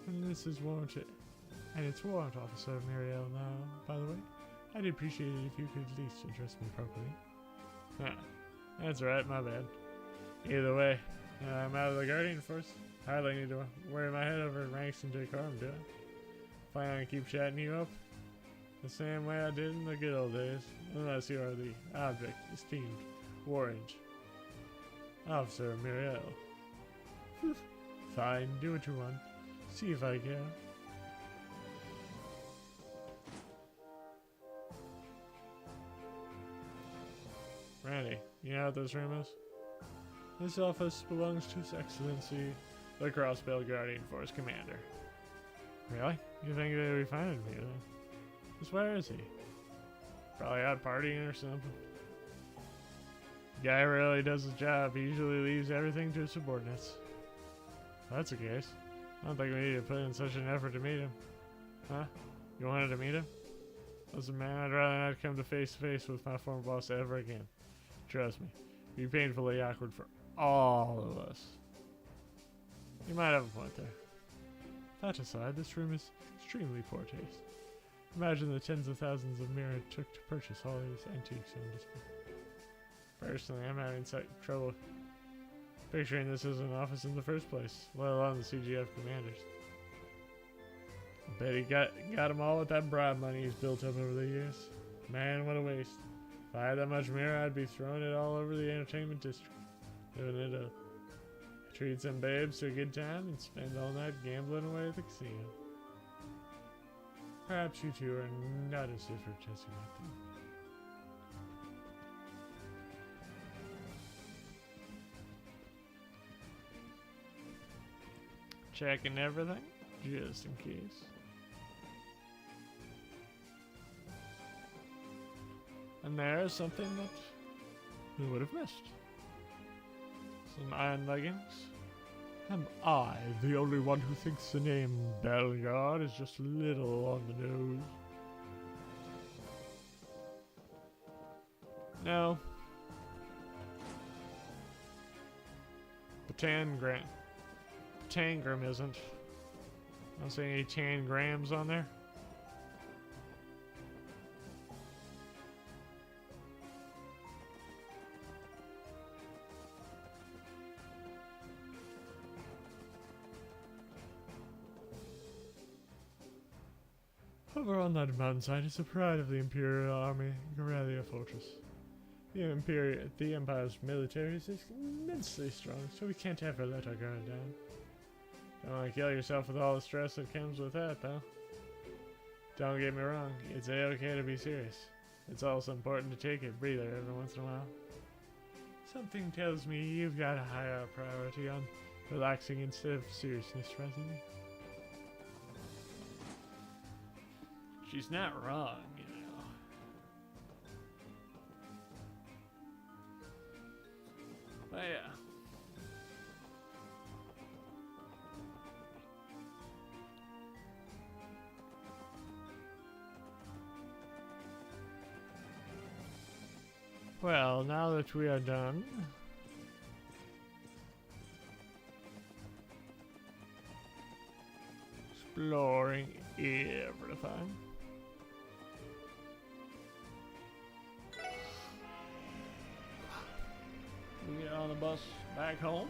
And this is warranted. And it's Warrant Officer Muriel now, by the way. I'd appreciate it if you could at least address me properly. That's right, my bad. Either way, I'm out of the Guardian Force. Hardly need to worry my head over ranks and decorum, do I? Plan on keep chatting you up the same way I did in the good old days, unless you are the object, esteemed Warrant Officer Muriel. Fine, do what you want. See if I care. Randy, you know what this room is? This office belongs to His Excellency, the Crossbill Guardian Force Commander. Really? You think they'd be finding me then? Just where is he? Probably out partying or something. Guy really does his job. He usually leaves everything to his subordinates. If that's the case, I don't think we need to put in such an effort to meet him. Huh? You wanted to meet him? Listen, man, I'd rather not come to face with my former boss ever again. Trust me. It'd be painfully awkward for all of us. You might have a point there. That aside, this room is extremely poor taste. Imagine the tens of thousands of mirror it took to purchase all these antiques on display. Personally, I'm having trouble picturing this as an office in the first place, let alone the CGF commanders. I bet he got them all with that bribe money he's built up over the years. Man, what a waste. If I had that much mirror, I'd be throwing it all over the entertainment district. Living it up. Treat some babes to a good time and spend all night gambling away at the casino. Perhaps you two are not as if for testing like them. Checking everything, just in case. And there's something that we would have missed. Some iron leggings. Am I the only one who thinks the name Belgard is just a little on the nose? No. Tangram isn't. I don't see any tangrams on there. Over on that mountainside is the pride of the Imperial Army, Gorelia Fortress. The Empire's military is immensely strong, so we can't ever let our guard down. Don't want to kill yourself with all the stress that comes with that, though. Don't get me wrong, it's a-okay to be serious. It's also important to take a breather every once in a while. Something tells me you've got a higher priority on relaxing instead of seriousness presently. She's not wrong, you know. But yeah. Well, now that we are done, exploring everything. We get on the bus back home.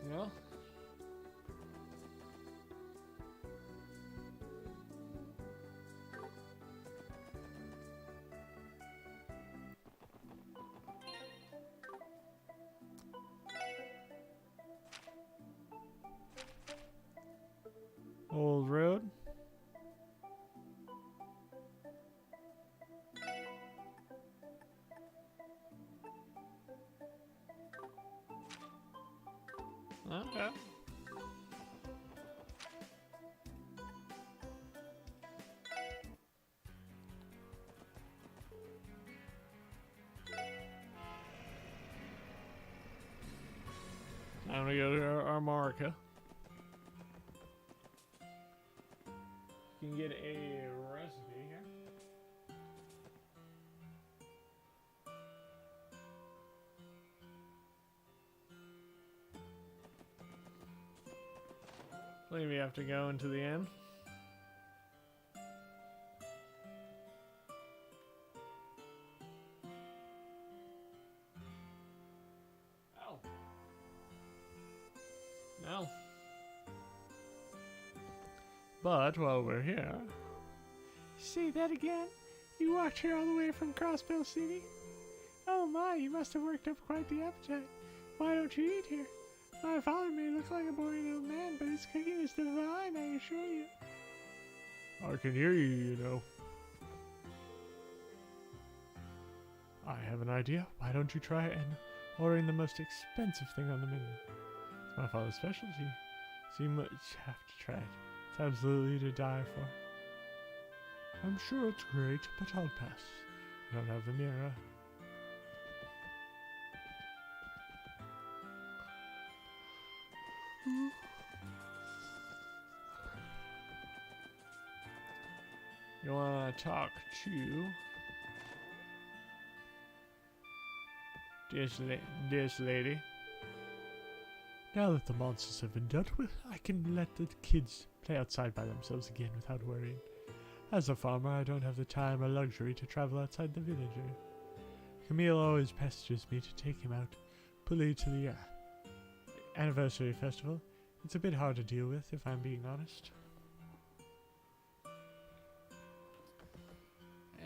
Yeah. Old road. Okay. Time to go to our Armorica. You can get a recipe here. I believe we have to go into the inn. Oh. No. But while we're here... Say that again? You walked here all the way from Crossbell City? Oh my, you must have worked up quite the appetite. Why don't you eat here? My father may look like a boring old man, but his cooking is divine, I assure you. I can hear you, you know. I have an idea. Why don't you try and ordering the most expensive thing on the menu? It's my father's specialty, so you must have to try it. It's absolutely to die for. I'm sure it's great, but I'll pass. I don't have the mirror. You wanna talk to this lady? Now that the monsters have been dealt with, I can let the kids play outside by themselves again without worrying. As a farmer, I don't have the time or luxury to travel outside the village. Camille always pesters me to take him out, particularly to the anniversary festival. It's a bit hard to deal with, if I'm being honest.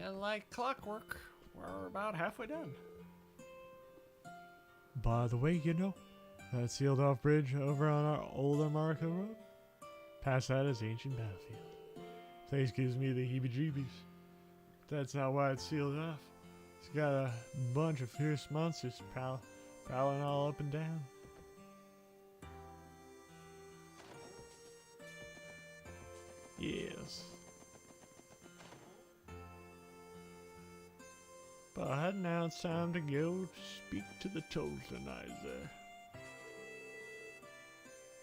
And like clockwork, we're about halfway done. By the way, you know, that sealed off bridge over on our old America Road? Past that is ancient battlefield. Place gives me the heebie-jeebies. That's not why it's sealed off. It's got a bunch of fierce monsters prowling all up and down. Yes. But now it's time to go speak to the Toltenizer.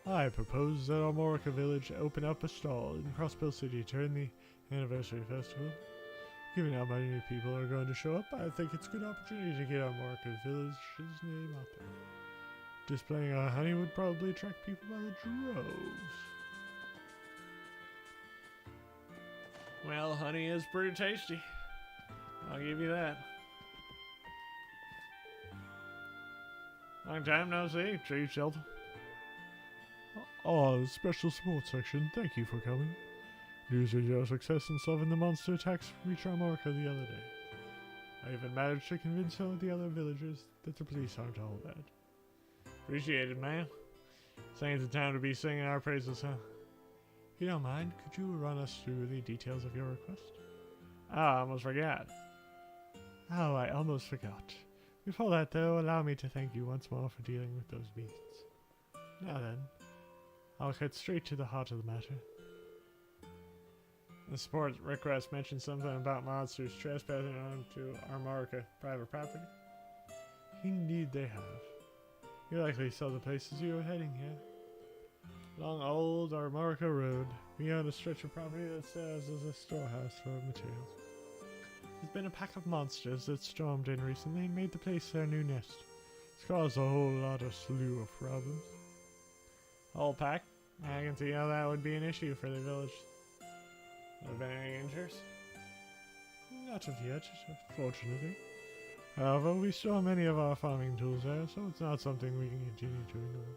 I propose that our Morica village open up a stall in Crossbill City during the anniversary festival. Given how many people are going to show up, I think it's a good opportunity to get our Morica village's name out there. Displaying our honey would probably attract people by the droves. Well, honey is pretty tasty. I'll give you that. Long time no see, Chief Shelton. Oh, the special support section, thank you for coming. News of your success in solving the monster attacks reached our Morica the other day. I even managed to convince some of the other villagers that the police aren't all bad. Appreciate it, man. This ain't the time to be singing our praises, huh? If you don't mind, could you run us through the details of your request? I almost forgot. Oh, I almost forgot. Before that, though, allow me to thank you once more for dealing with those beasts. Now then, I'll cut straight to the heart of the matter. The support request mentioned something about monsters trespassing onto our Morica private property. Indeed they have. You likely saw the places you were heading here. Along old Armorica Road, we own a stretch of property that serves as a storehouse for materials. There's been a pack of monsters that stormed in recently and made the place their new nest. It's caused a whole lot of slew of problems. Whole pack? I can see how that would be an issue for the village. Have been any injuries? Not of yet, fortunately. However, we store many of our farming tools there, so it's not something we can continue to ignore.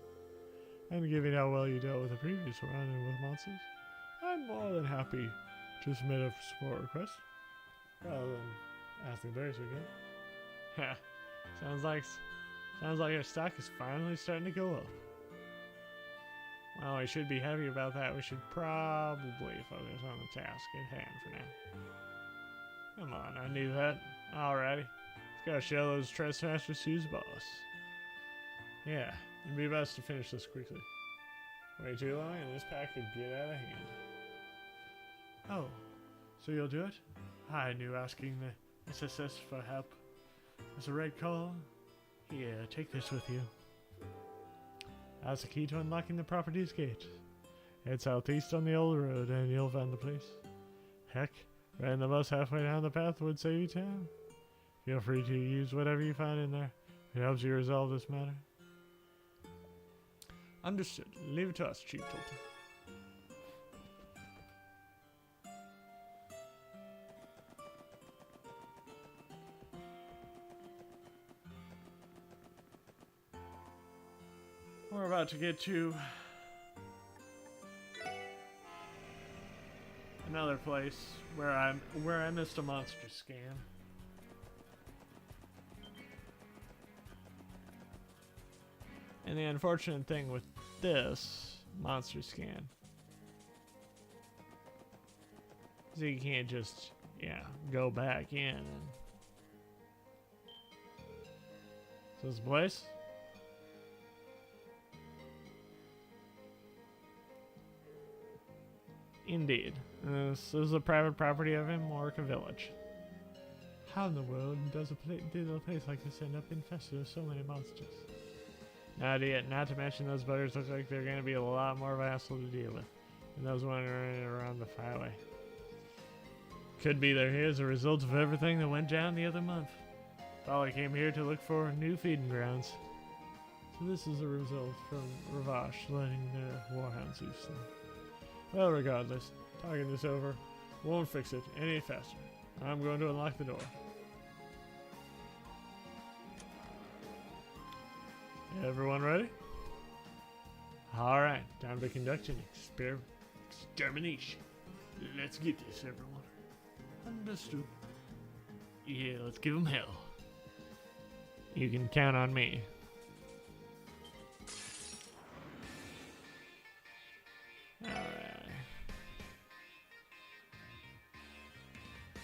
And given how well you dealt with the previous run-in with monsters, I'm more than happy to submit a support request, rather than asking Darius again. Ha! Sounds like our stock is finally starting to go up. Well, we should be happy about that. We should probably focus on the task at hand for now. Come on, I knew that. Alrighty. Let's go show those trespassers who's boss. Yeah, it'd be best to finish this quickly. Way too long and this pack could get out of hand. Oh, so you'll do it? I knew asking the SSS for help was the right call. Here, take this with you. That's the key to unlocking the property's gate. Head southeast on the old road and you'll find the place. Heck, riding the bus halfway down the path would save you time. Feel free to use whatever you find in there. It helps you resolve this matter. Understood. Leave it to us, Chief Tolton. We're about to get to another place where I missed a monster scan. And the unfortunate thing with this monster scan is that you can't just, go back in. So this place? Indeed. This is the private property of Morica Village. How in the world does a place like this end up infested with so many monsters? Not yet. Not to mention those buggers look like they're going to be a lot more of a hassle to deal with than those wandering around the highway. Could be they're here as a result of everything that went down the other month. Thought I came here to look for new feeding grounds. So this is a result from Ravash letting the warhounds use them. Well, regardless, talking this over won't fix it any faster. I'm going to unlock the door. Everyone ready? Alright, time to conduct an extermination. Let's get this, everyone. Understood. Yeah, let's give them hell. You can count on me. Alright.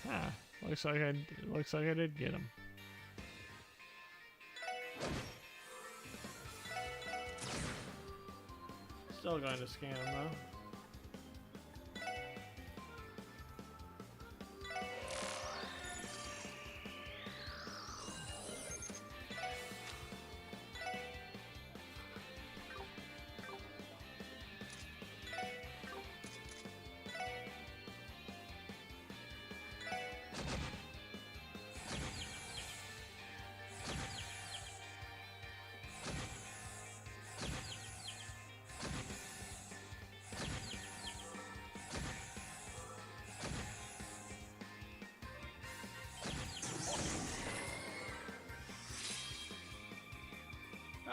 Ah, looks like I did get him. Still going to scan him though.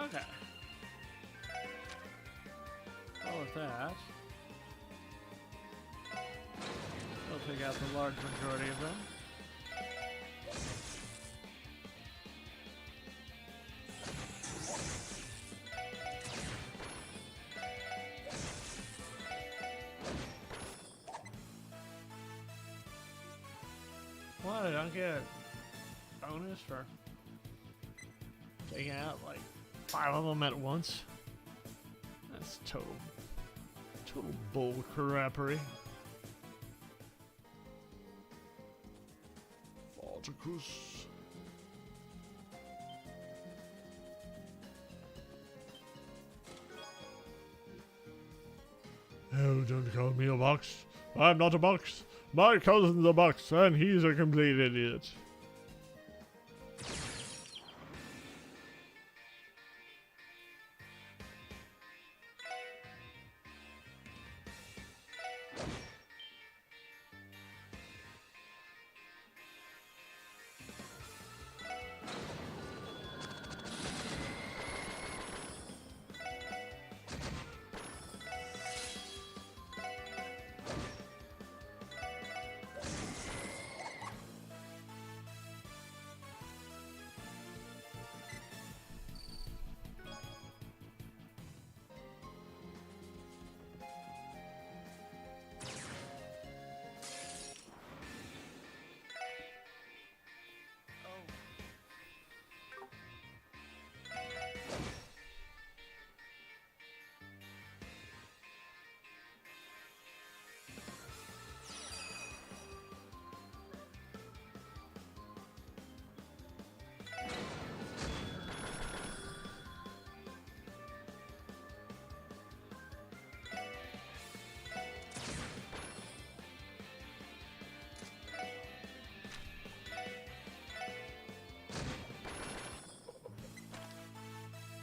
Okay. Well, with that, we'll take out the large majority of them. What? I don't get a bonus for taking out like 5 of them at once? That's total bull crappery. Falticus. Oh, don't call me a box. I'm not a box. My cousin's a box, and he's a complete idiot.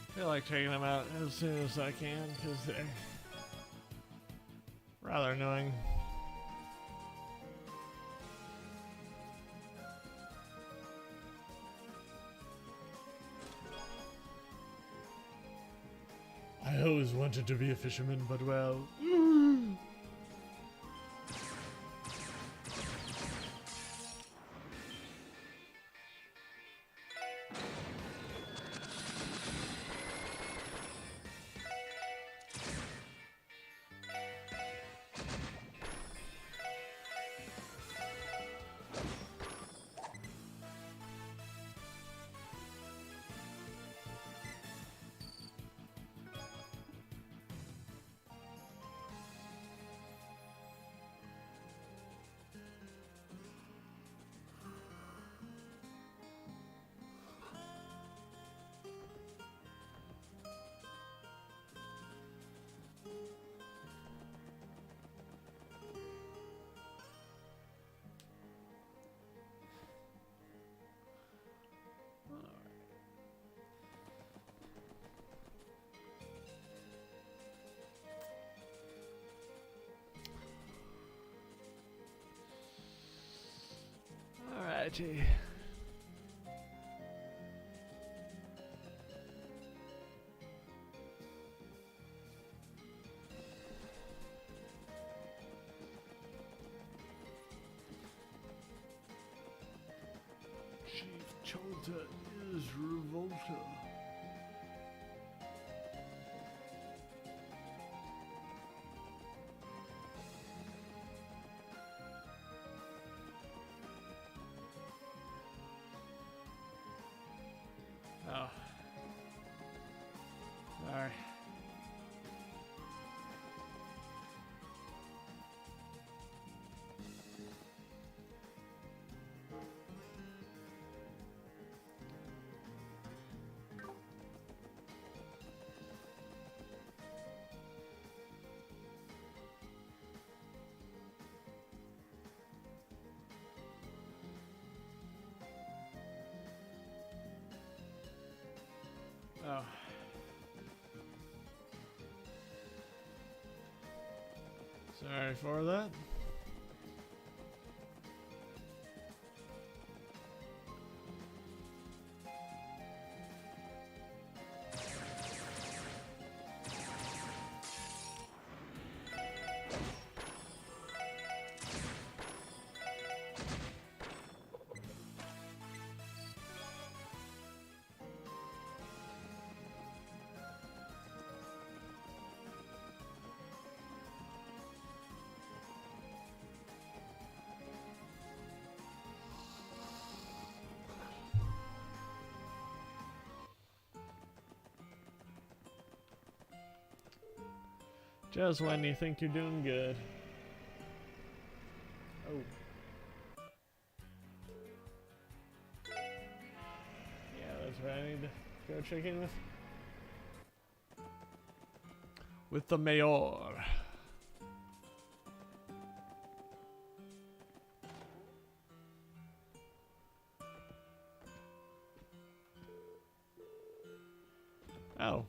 I feel like taking them out as soon as I can because they're rather annoying. I always wanted to be a fisherman, but well. Alrighty. Chief Cholta is Revolta. Oh. Sorry. Oh. Sorry for that. Just when you think you're doing good. Oh. Yeah, that's what I need to go check in with. With the mayor. Oh.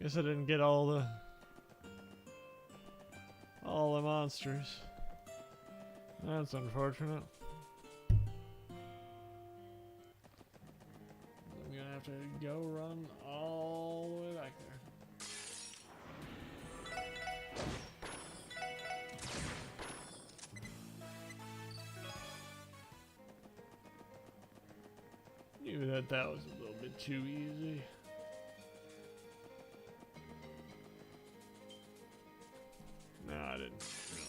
Guess I didn't get all the monsters. That's unfortunate. I'm gonna have to go run all the way back there. Knew that was a little bit too easy. No, I didn't really.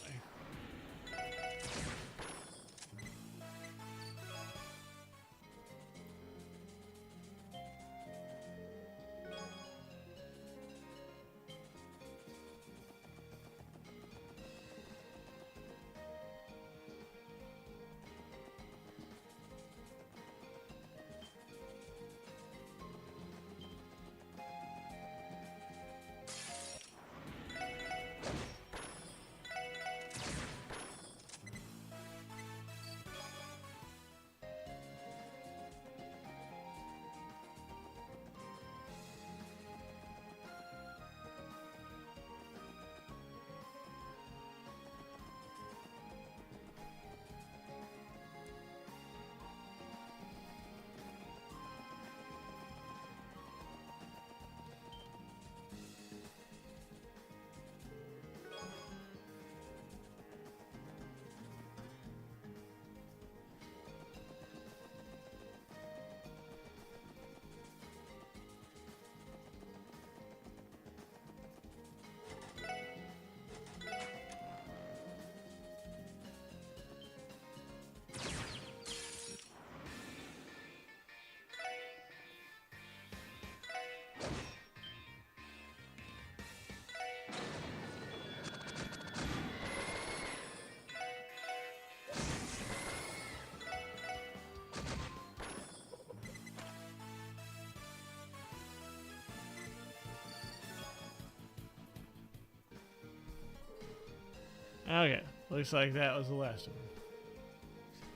Okay, looks like that was the last of them.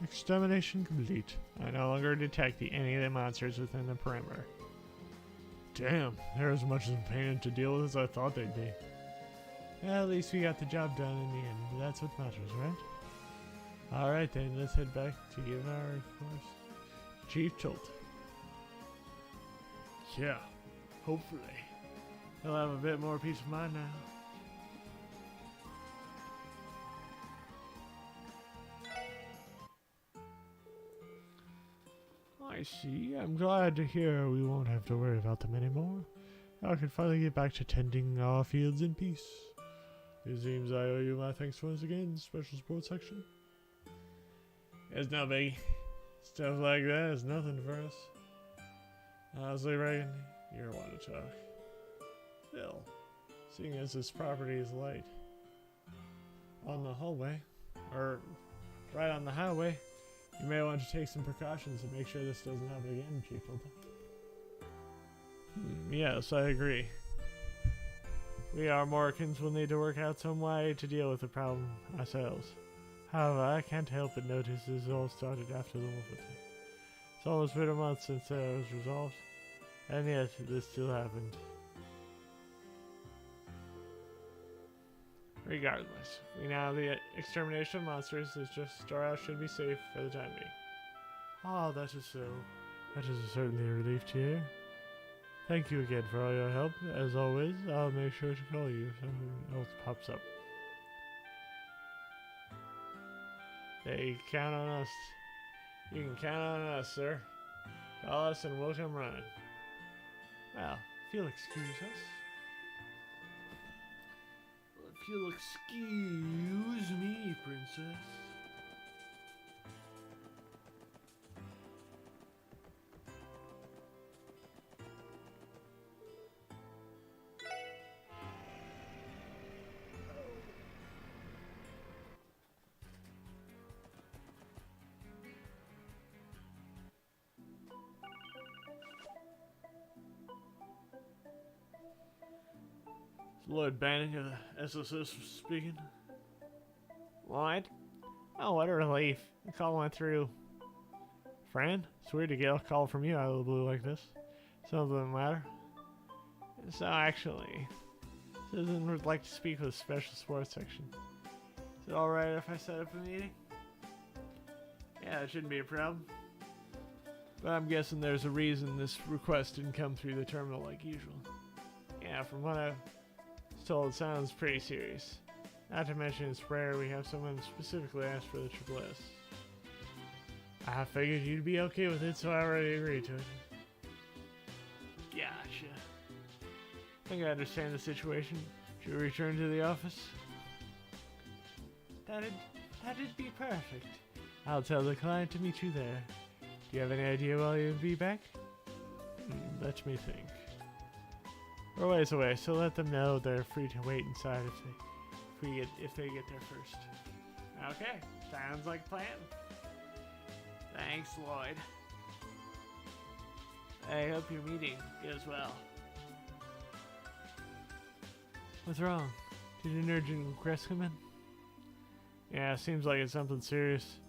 Extermination complete. I no longer detect any of the monsters within the perimeter. Damn, they're as much of a pain to deal with as I thought they'd be. Well, at least we got the job done in the end. That's what matters, right? Alright then, let's head back to give our course. Chief Cholt. Yeah, hopefully. He'll have a bit more peace of mind now. I see. I'm glad to hear we won't have to worry about them anymore. I can finally get back to tending our fields in peace. It seems I owe you my thanks once again, Special Sports Section. It's no biggie. Stuff like that is nothing for us. Honestly, Reagan, you're one to talk. Still, seeing as this property is light on the hallway, or right on the highway, you may want to take some precautions to make sure this doesn't happen again, Chief Hilton. Yes, I agree. We Armoricans will need to work out some way to deal with the problem ourselves. However, I can't help but notice this all started after the wolf attack. It's almost been a month since it was resolved, and yet this still happened. Regardless, we know the extermination of monsters is just storehouse should be safe for the time being. Ah, that is so. That is certainly a relief to hear. Thank you again for all your help. As always, I'll make sure to call you if something else pops up. They count on us. You can count on us, sir. Call us and we'll come running. Well, if you'll excuse us. If you'll excuse me, princess. Lloyd Banning of the SSS speaking. Lloyd? Oh, what a relief. The call went through. Fran, it's weird to get a call from you out of the blue like this. Something the matter? So actually, Susan would like to speak with the Special Sports Section. Is it alright if I set up a meeting? Yeah, it shouldn't be a problem. But I'm guessing there's a reason this request didn't come through the terminal like usual. Yeah, from what I've told, it sounds pretty serious. Not to mention it's rare we have someone specifically ask for the Triple S. I figured you'd be okay with it, so I already agreed to it. Gotcha. I think I understand the situation. Should we return to the office? That'd be perfect. I'll tell the client to meet you there. Do you have any idea when you'll be back? Let me think. We're a ways away, so let them know they're free to wait inside if they get there first. Okay, sounds like a plan. Thanks, Lloyd. I hope your meeting goes well. What's wrong? Did an urgent request come in? Yeah, seems like it's something serious.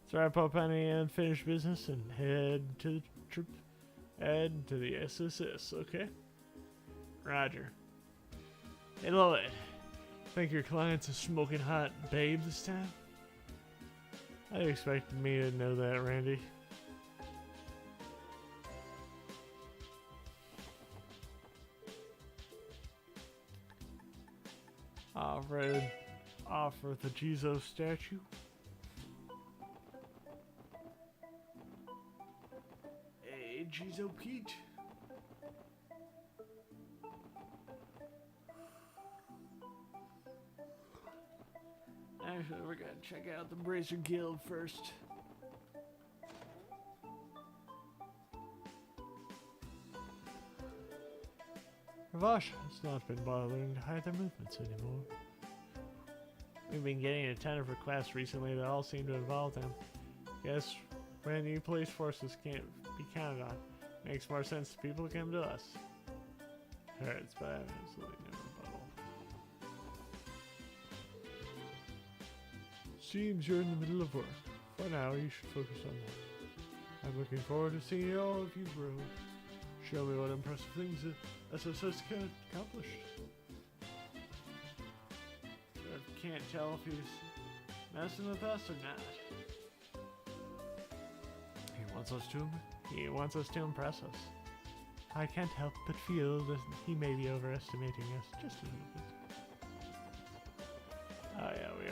Let's wrap up any unfinished business and head to the SSS, okay? Roger. Hey Lloyd, think your client's a smoking hot babe this time? I expected me to know that, Randy. Offer the Jesus statue. Hey, Jizo Pete. Actually, we're gonna check out the Bracer Guild first. Ravash has not been bothering to hide their movements anymore. We've been getting a ton of requests recently that all seem to involve them. Guess when new police forces can't be counted on, makes more sense to people to come to us. Hurts, but I have absolutely no rebuttal. Seems you're in the middle of work. For now, you should focus on that. I'm looking forward to seeing all of you grow. Show me what impressive things the SSS can accomplish. I can't tell if he's messing with us or not? He wants us to impress us. I can't help but feel that he may be overestimating us just a little bit. Oh yeah, we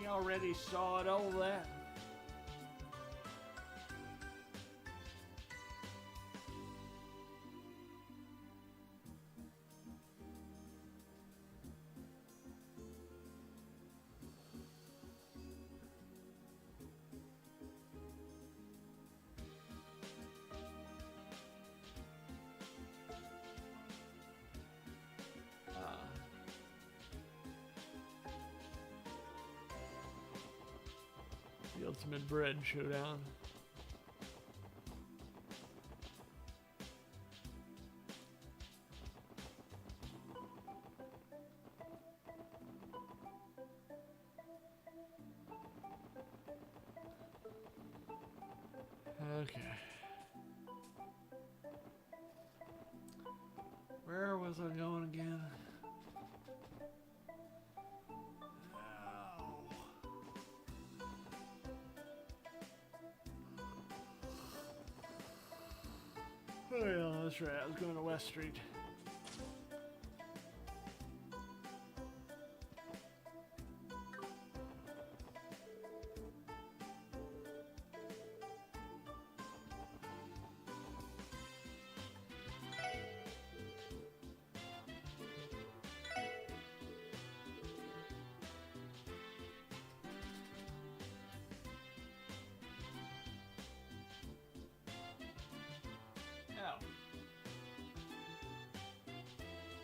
already saw it, all that. The ultimate bread showdown. Okay. Where was I going again? Oh yeah, that's right. I was going to West Street. Oh.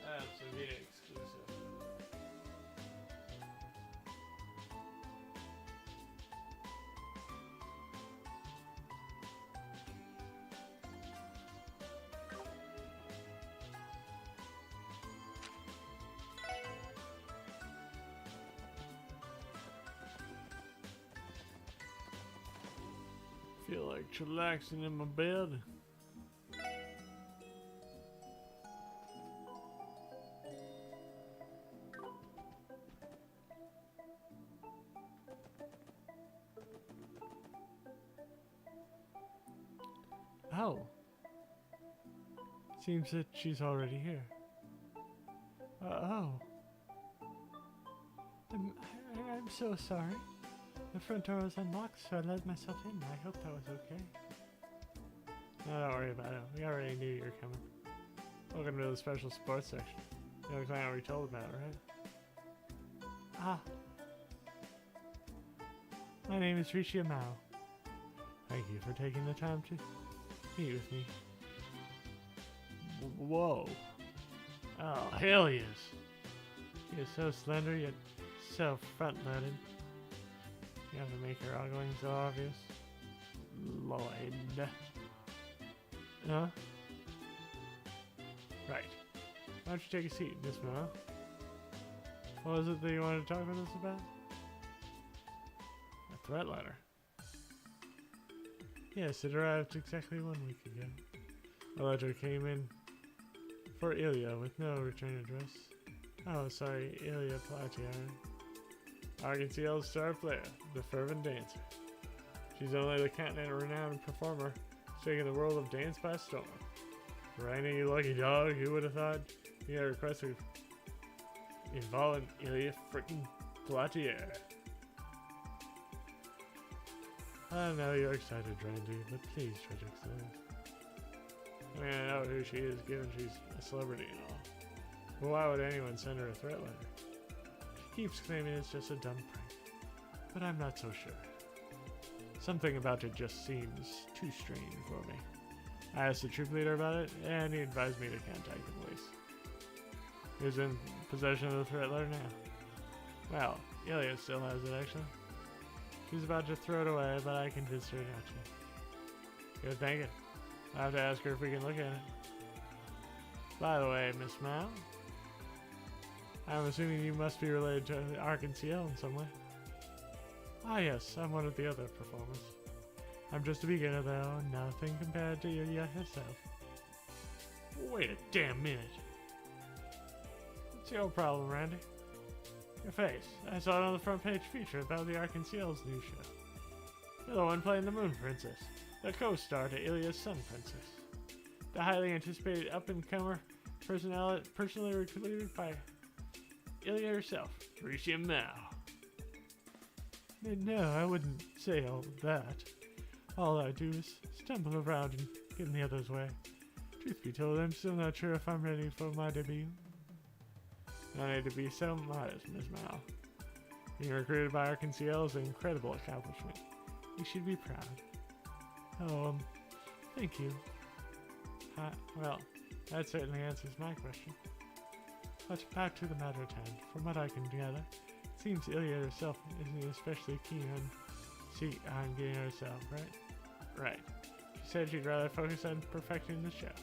That's a Vita exclusive. Feel like chillaxing in my bed. Oh. Seems that she's already here. Oh. I'm so sorry. The front door was unlocked, so I let myself in. I hope that was okay. No, don't worry about it. We already knew you were coming. Welcome to the special sports section. The only client we told about, right? Ah. My name is Richia Mao. Thank you for taking the time to meet with me. Whoa. Oh, hell yes. He is so slender yet so front-loaded. You have to make your ogling so obvious. Lloyd. Huh? Right. Why don't you take a seat, Miss Mao? What was it that you wanted to talk with us about? A threat letter. Yes, it arrived exactly 1 week ago. The letter came in for Ilya with no return address. Oh, sorry, Ilya Platier. Arkansas's star player, the fervent dancer. She's only the continent-renowned performer, taking the world of dance by storm. Randy, you lucky dog, who would have thought you got a request involving Ilya frickin' Platier? I know you're excited, Randy, but please try to explain. I mean, I know who she is, given she's a celebrity and all. But why would anyone send her a threat letter? She keeps claiming it's just a dumb prank, but I'm not so sure. Something about it just seems too strange for me. I asked the troop leader about it, and he advised me to contact the police. Who's in possession of the threat letter now? Well, Ilya still has it, actually. She's about to throw it away, but I convinced her not to. Good thinking. I'll have to ask her if we can look at it. By the way, Miss Mao, I'm assuming you must be related to Arkansas in some way. Ah yes, I'm one of the other performers. I'm just a beginner though, nothing compared to Ilya herself. Wait a damn minute. What's your problem, Randy? Your face. I saw it on the front page feature about the Arkansas new show. You're the one playing the Moon Princess, the co-star to Ilya's Sun Princess. The highly anticipated up-and-comer personally recruited by Ilya herself, Risha Mao. No, I wouldn't say all that. All I do is stumble around and get in the other's way. Truth be told, I'm still not sure if I'm ready for my debut. No need to be so modest, Miss Mao. Being recruited by Arkansas is an incredible accomplishment. You should be proud. Oh, thank you. Well, that certainly answers my question. But back to the matter at hand. From what I can gather, it seems Ilya herself isn't especially keen on getting herself, right? Right. She said she'd rather focus on perfecting the show,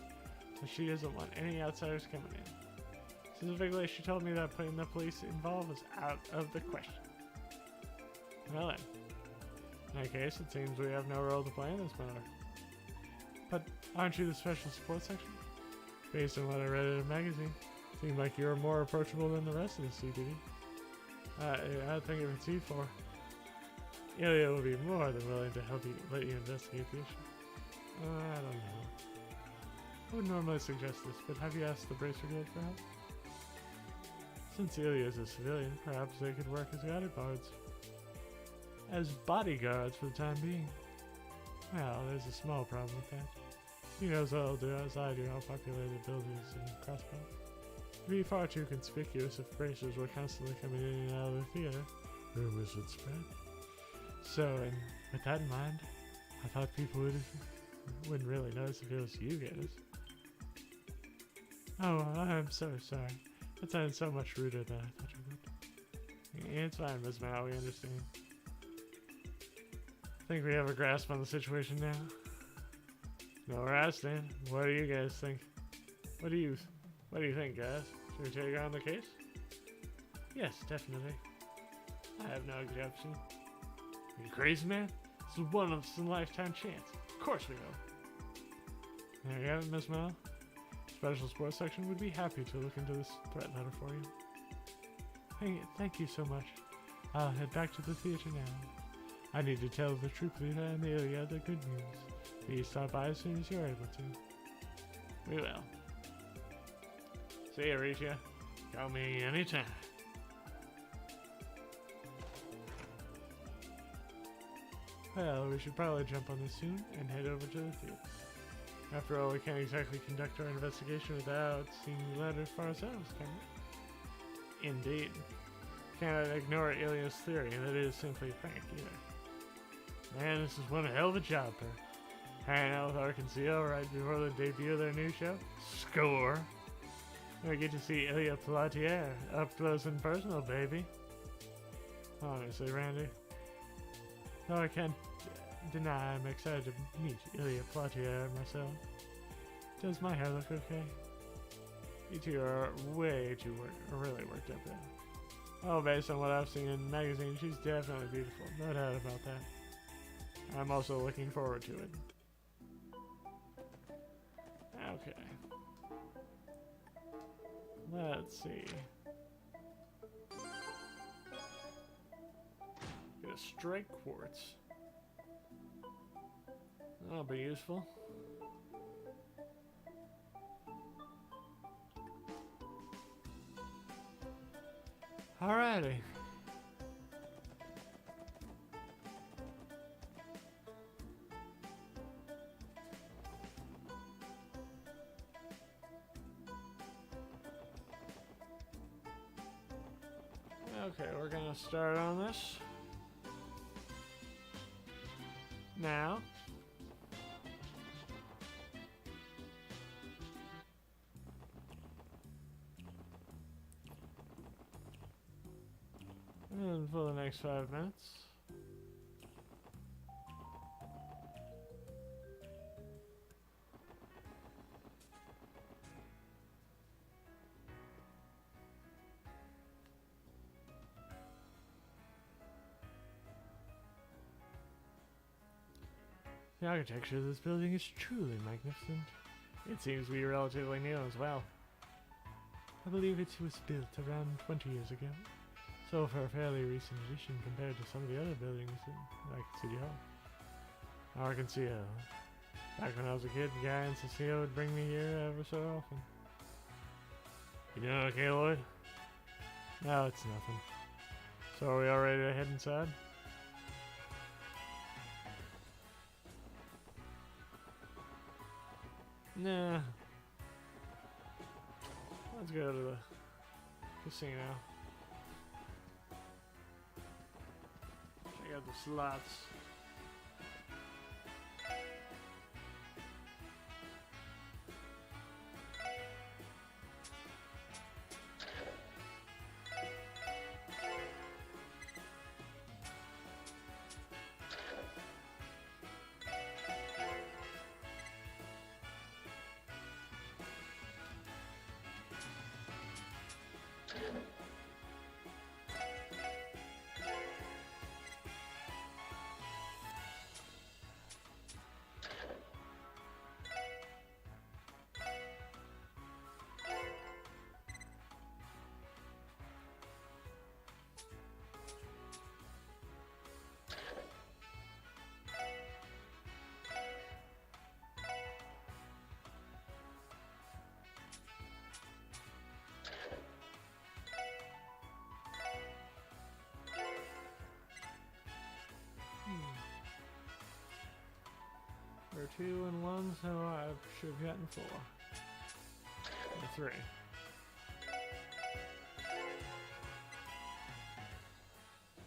so she doesn't want any outsiders coming in. Specifically, she told me that putting the police involved was out of the question. Well then, in that case, it seems we have no role to play in this matter. But aren't you the special support section? Based on what I read in a magazine, it seemed like you were more approachable than the rest of the CPD. I think if it's E4, Ilya will be more than willing to help you let you investigate the issue. I don't know. I would normally suggest this, but have you asked the Bracer Guild for help? Since Ilya is a civilian, perhaps they could work as bodyguards. As bodyguards for the time being. Well, there's a small problem with that. He knows as I do how popular the build is in Crossbow. It'd be far too conspicuous if bracers were constantly coming in and out of the theater. Rumors would spread. So, and with that in mind, I thought people wouldn't really notice if it was you guys. Oh, I'm so sorry. That sounded so much ruder than I thought you would. It's fine, Ms. Mao, we understand. I think we have a grasp on the situation now. No, we're asking. What do you guys think? What do you think, guys? Should we take on the case? Yes, definitely. I have no objection. You crazy, man? This is one of us in a lifetime chance. Of course we will. There you have it, Miss Mao. Special Sports Section would be happy to look into this threat letter for you. Thank you so much. I'll head back to the theater now. I need to tell the troop leader and the Ilya the good news. Please stop by as soon as you're able to. We will. See you, Risha. Call me anytime. Well, we should probably jump on this soon and head over to the theater. After all, we can't exactly conduct our investigation without seeing the letter for ourselves, can we? Indeed. Cannot ignore Ilya's theory that it is simply a prank either. Man, this is one hell of a job, her. Hanging out with Arkansas right before the debut of their new show. Score! We get to see Ilya Platier up close and personal, baby. Honestly, Randy. Though I can't deny I'm excited to meet Ilya Platier myself. Does my hair look okay? You two are way too really worked up there. Oh, based on what I've seen in the magazine, she's definitely beautiful. No doubt about that. I'm also looking forward to it. Okay. Let's see. Get a strike quartz. That'll be useful. Alrighty. Okay, we're gonna start on this now. And for the next 5 minutes. The architecture of this building is truly magnificent. It seems to be relatively new as well. I believe it was built around 20 years ago. So for a fairly recent addition compared to some of the other buildings in like City Hall. Arkansas. Back when I was a kid, the guy in Cecile would bring me here ever so often. You doing okay, Lloyd? No, it's nothing. So are we all ready to head inside? Nah. Let's go to the casino. Check out the slots. Or 2 and 1, so I should have gotten 4. Or 3.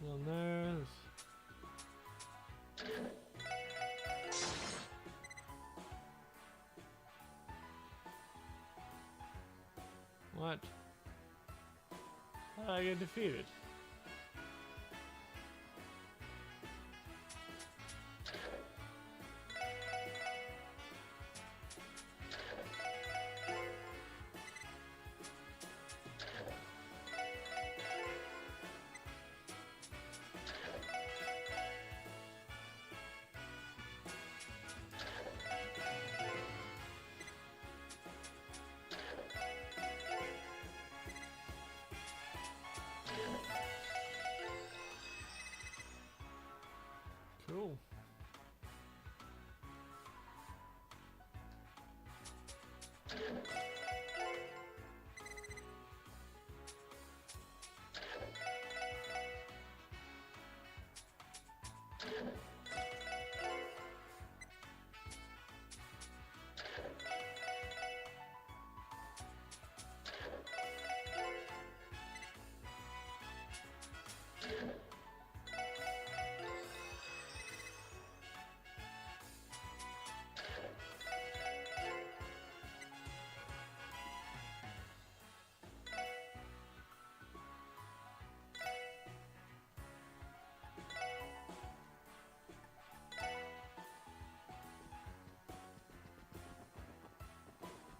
Well, there's... What? How did I get defeated? Cool.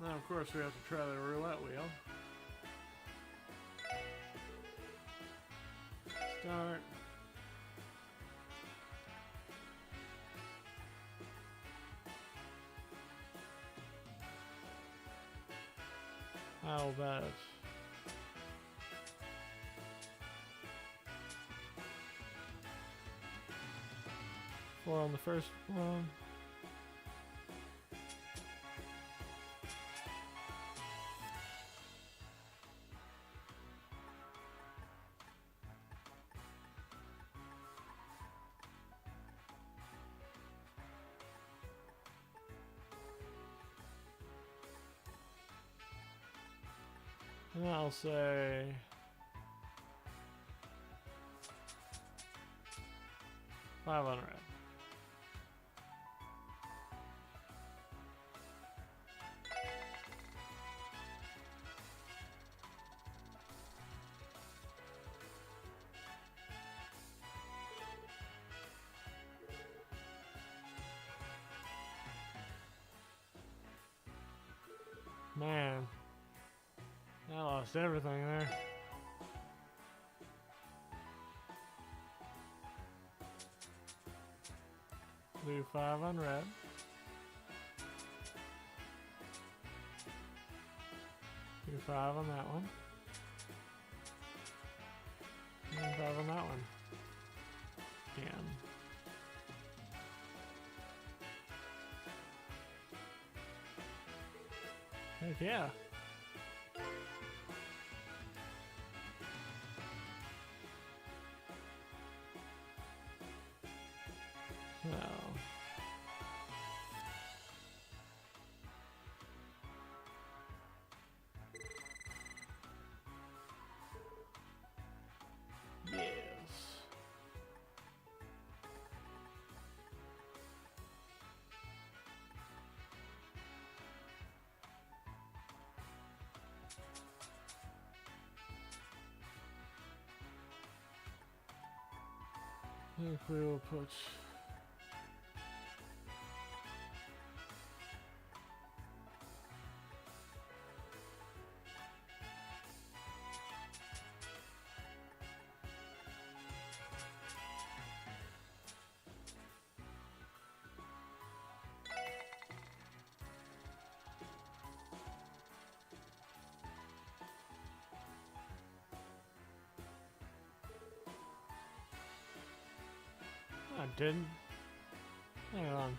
Now, of course, we have to try the roulette wheel. Start. How about 4 on the first one. And I'll say 5 on red. Man, I lost everything there. Do 5 on red. Do 5 on that one. Heck yeah. So. Yes. I think we will put I didn't. Hang on.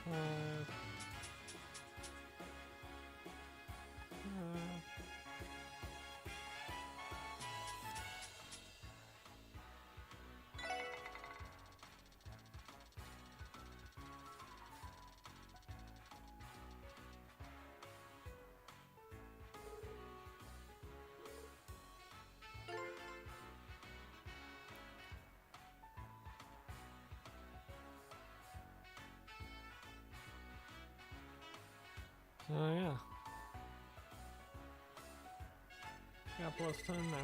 Five. So yeah. Got plus 10 there.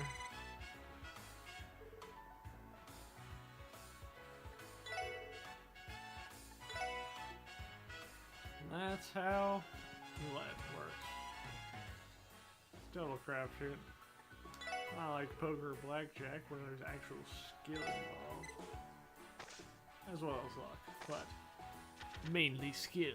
And that's how roulette works. Still a crapshoot. Not like poker or blackjack where there's actual skill involved. As well as luck, but mainly skill.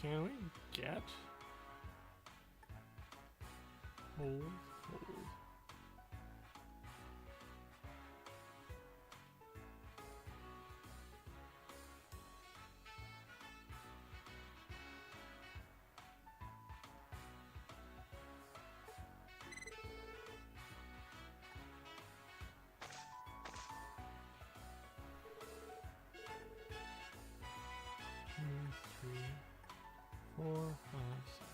Can we get hold? Two, three, 4, 5, 6.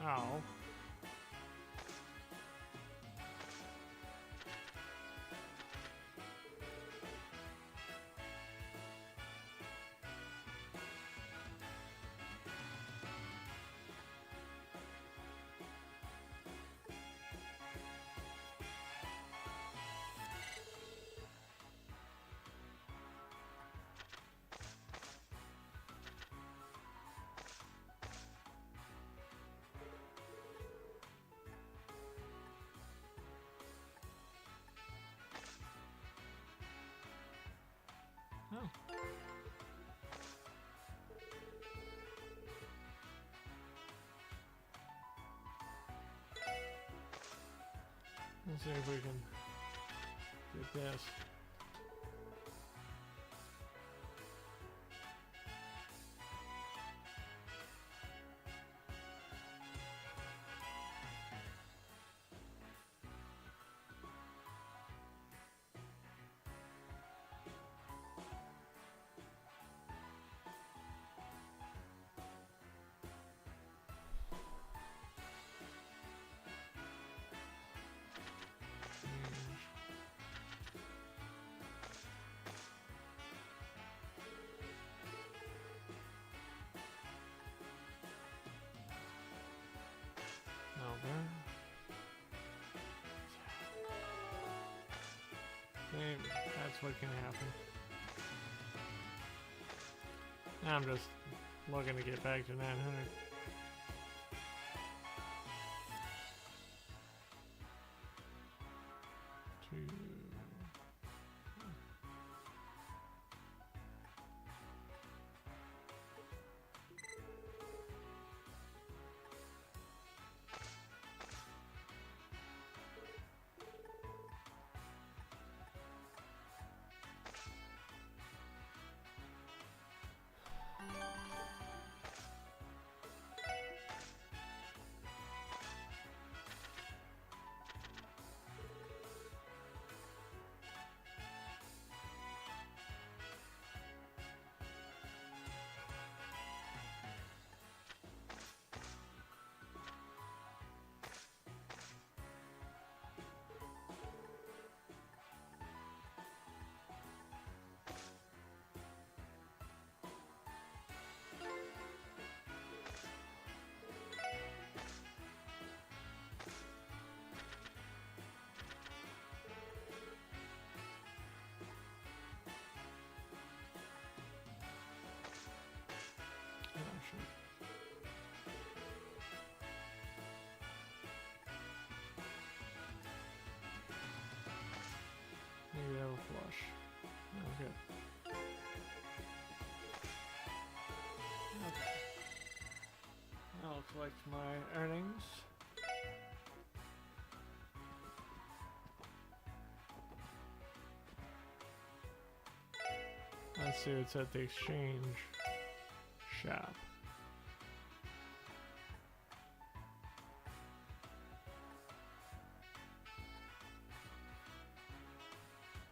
Ow. Oh. Let's see if we can Get this. Maybe that's what can happen. I'm just looking to get back to 900. Maybe that'll flush. Oh, good. Okay. I'll collect my earnings. Let's see what's at the exchange shop.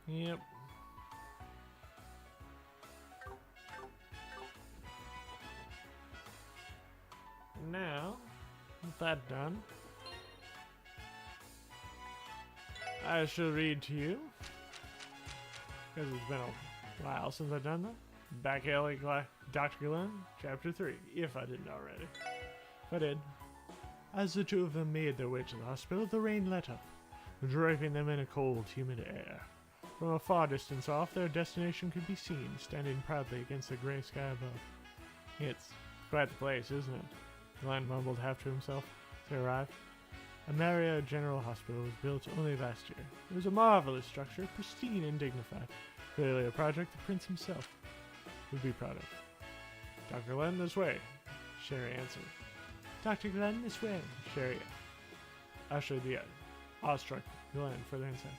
Yep. Now, with that done, I shall read to you, because it's been a while since I've done that. Back Alley Dr. Glenn, Chapter 3, if I didn't already. If I did. As the two of them made their way to the hospital, the rain let up, draping them in a cold, humid air. From a far distance off, their destination could be seen, standing proudly against the gray sky above. It's quite the place, isn't it? Glenn mumbled half to himself as they arrived. Amaria General Hospital was built only last year. It was a marvelous structure, pristine and dignified. Clearly a project the prince himself would be proud of. Dr. Glenn, this way, Sherry answered. Dr. Glenn, this way, Sherry ushered the awestruck Glenn further inside.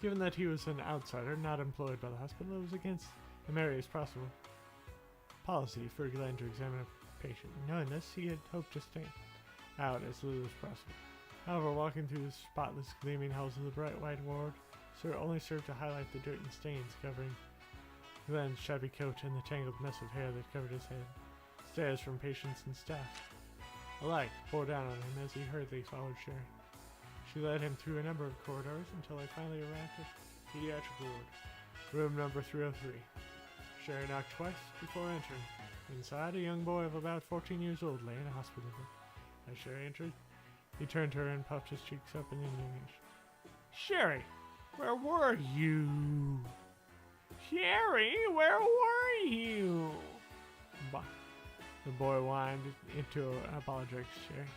Given that he was an outsider, not employed by the hospital, it was against Amaria's possible policy for Glenn to examine a patient. Knowing this, he had hoped to stand out as little as possible. However, walking through the spotless, gleaming halls of the bright white ward only served to highlight the dirt and stains covering Glenn's shabby coat and the tangled mess of hair that covered his head. Stares from patients and staff alike poured down on him as he hurriedly followed Sherry. She led him through a number of corridors until they finally arrived at the pediatric ward, room number 303. Sherry knocked twice before entering. Inside, a young boy of about 14 years old lay in a hospital bed. As Sherry entered, he turned to her and puffed his cheeks up in indignation. Sherry, where were you? Sherry, where were you? Bah. The boy whined into an apologetic Sherry.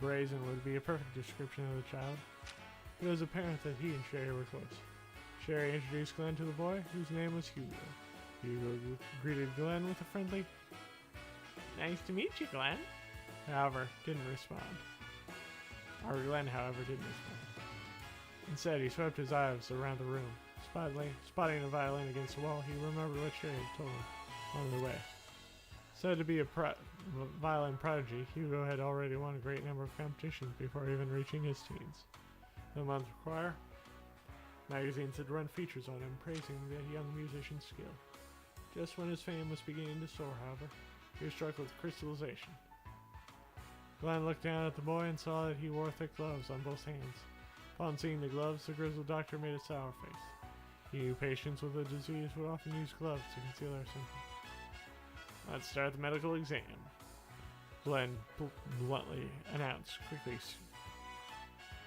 Brazen would be a perfect description of the child. It was apparent that he and Sherry were close. Sherry introduced Glenn to the boy, whose name was Hugo. Hugo greeted Glenn with a friendly Nice to meet you, Glenn. However, didn't respond. Or Glenn, however, didn't respond. Instead, he swept his eyes around the room. Spotting a violin against the wall, he remembered what Sherry had told him on the way. Said to be a violin prodigy, Hugo had already won a great number of competitions before even reaching his teens. The month prior, magazines had run features on him, praising the young musician's skill. Just when his fame was beginning to soar, however, he was struck with crystallization. Glenn looked down at the boy and saw that he wore thick gloves on both hands. Upon seeing the gloves, the grizzled doctor made a sour face. He knew patients with the disease would often use gloves to conceal their symptoms. Let's start the medical exam, Glenn bluntly announced, quickly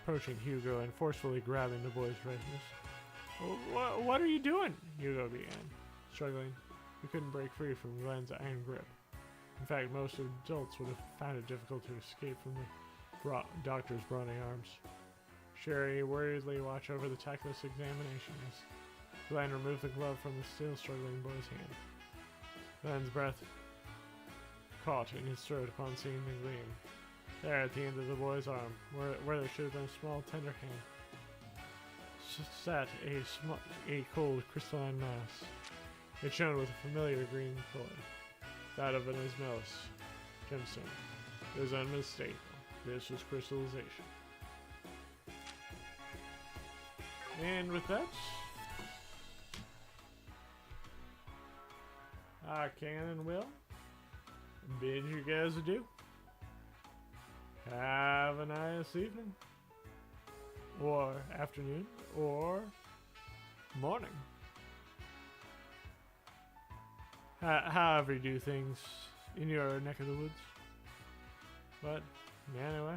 approaching Hugo and forcefully grabbing the boy's right wrist. What are you doing? Hugo began, struggling. He couldn't break free from Glenn's iron grip. In fact, most adults would have found it difficult to escape from the doctor's brawny arms. Sherry worriedly watched over the tactless examination as Glenn removed the glove from the still struggling boy's hand. Glenn's breath caught in his throat upon seeing the gleam. There, at the end of the boy's arm, where there should have been a small, tender hand, sat a cold, crystalline mass. It shone with a familiar green color, that of an Ismaelis gemstone. It was unmistakable. This was crystallization. And with that, I can and will bid you guys adieu. Have a nice evening, or afternoon, or morning. However you do things in your neck of the woods. But anyway,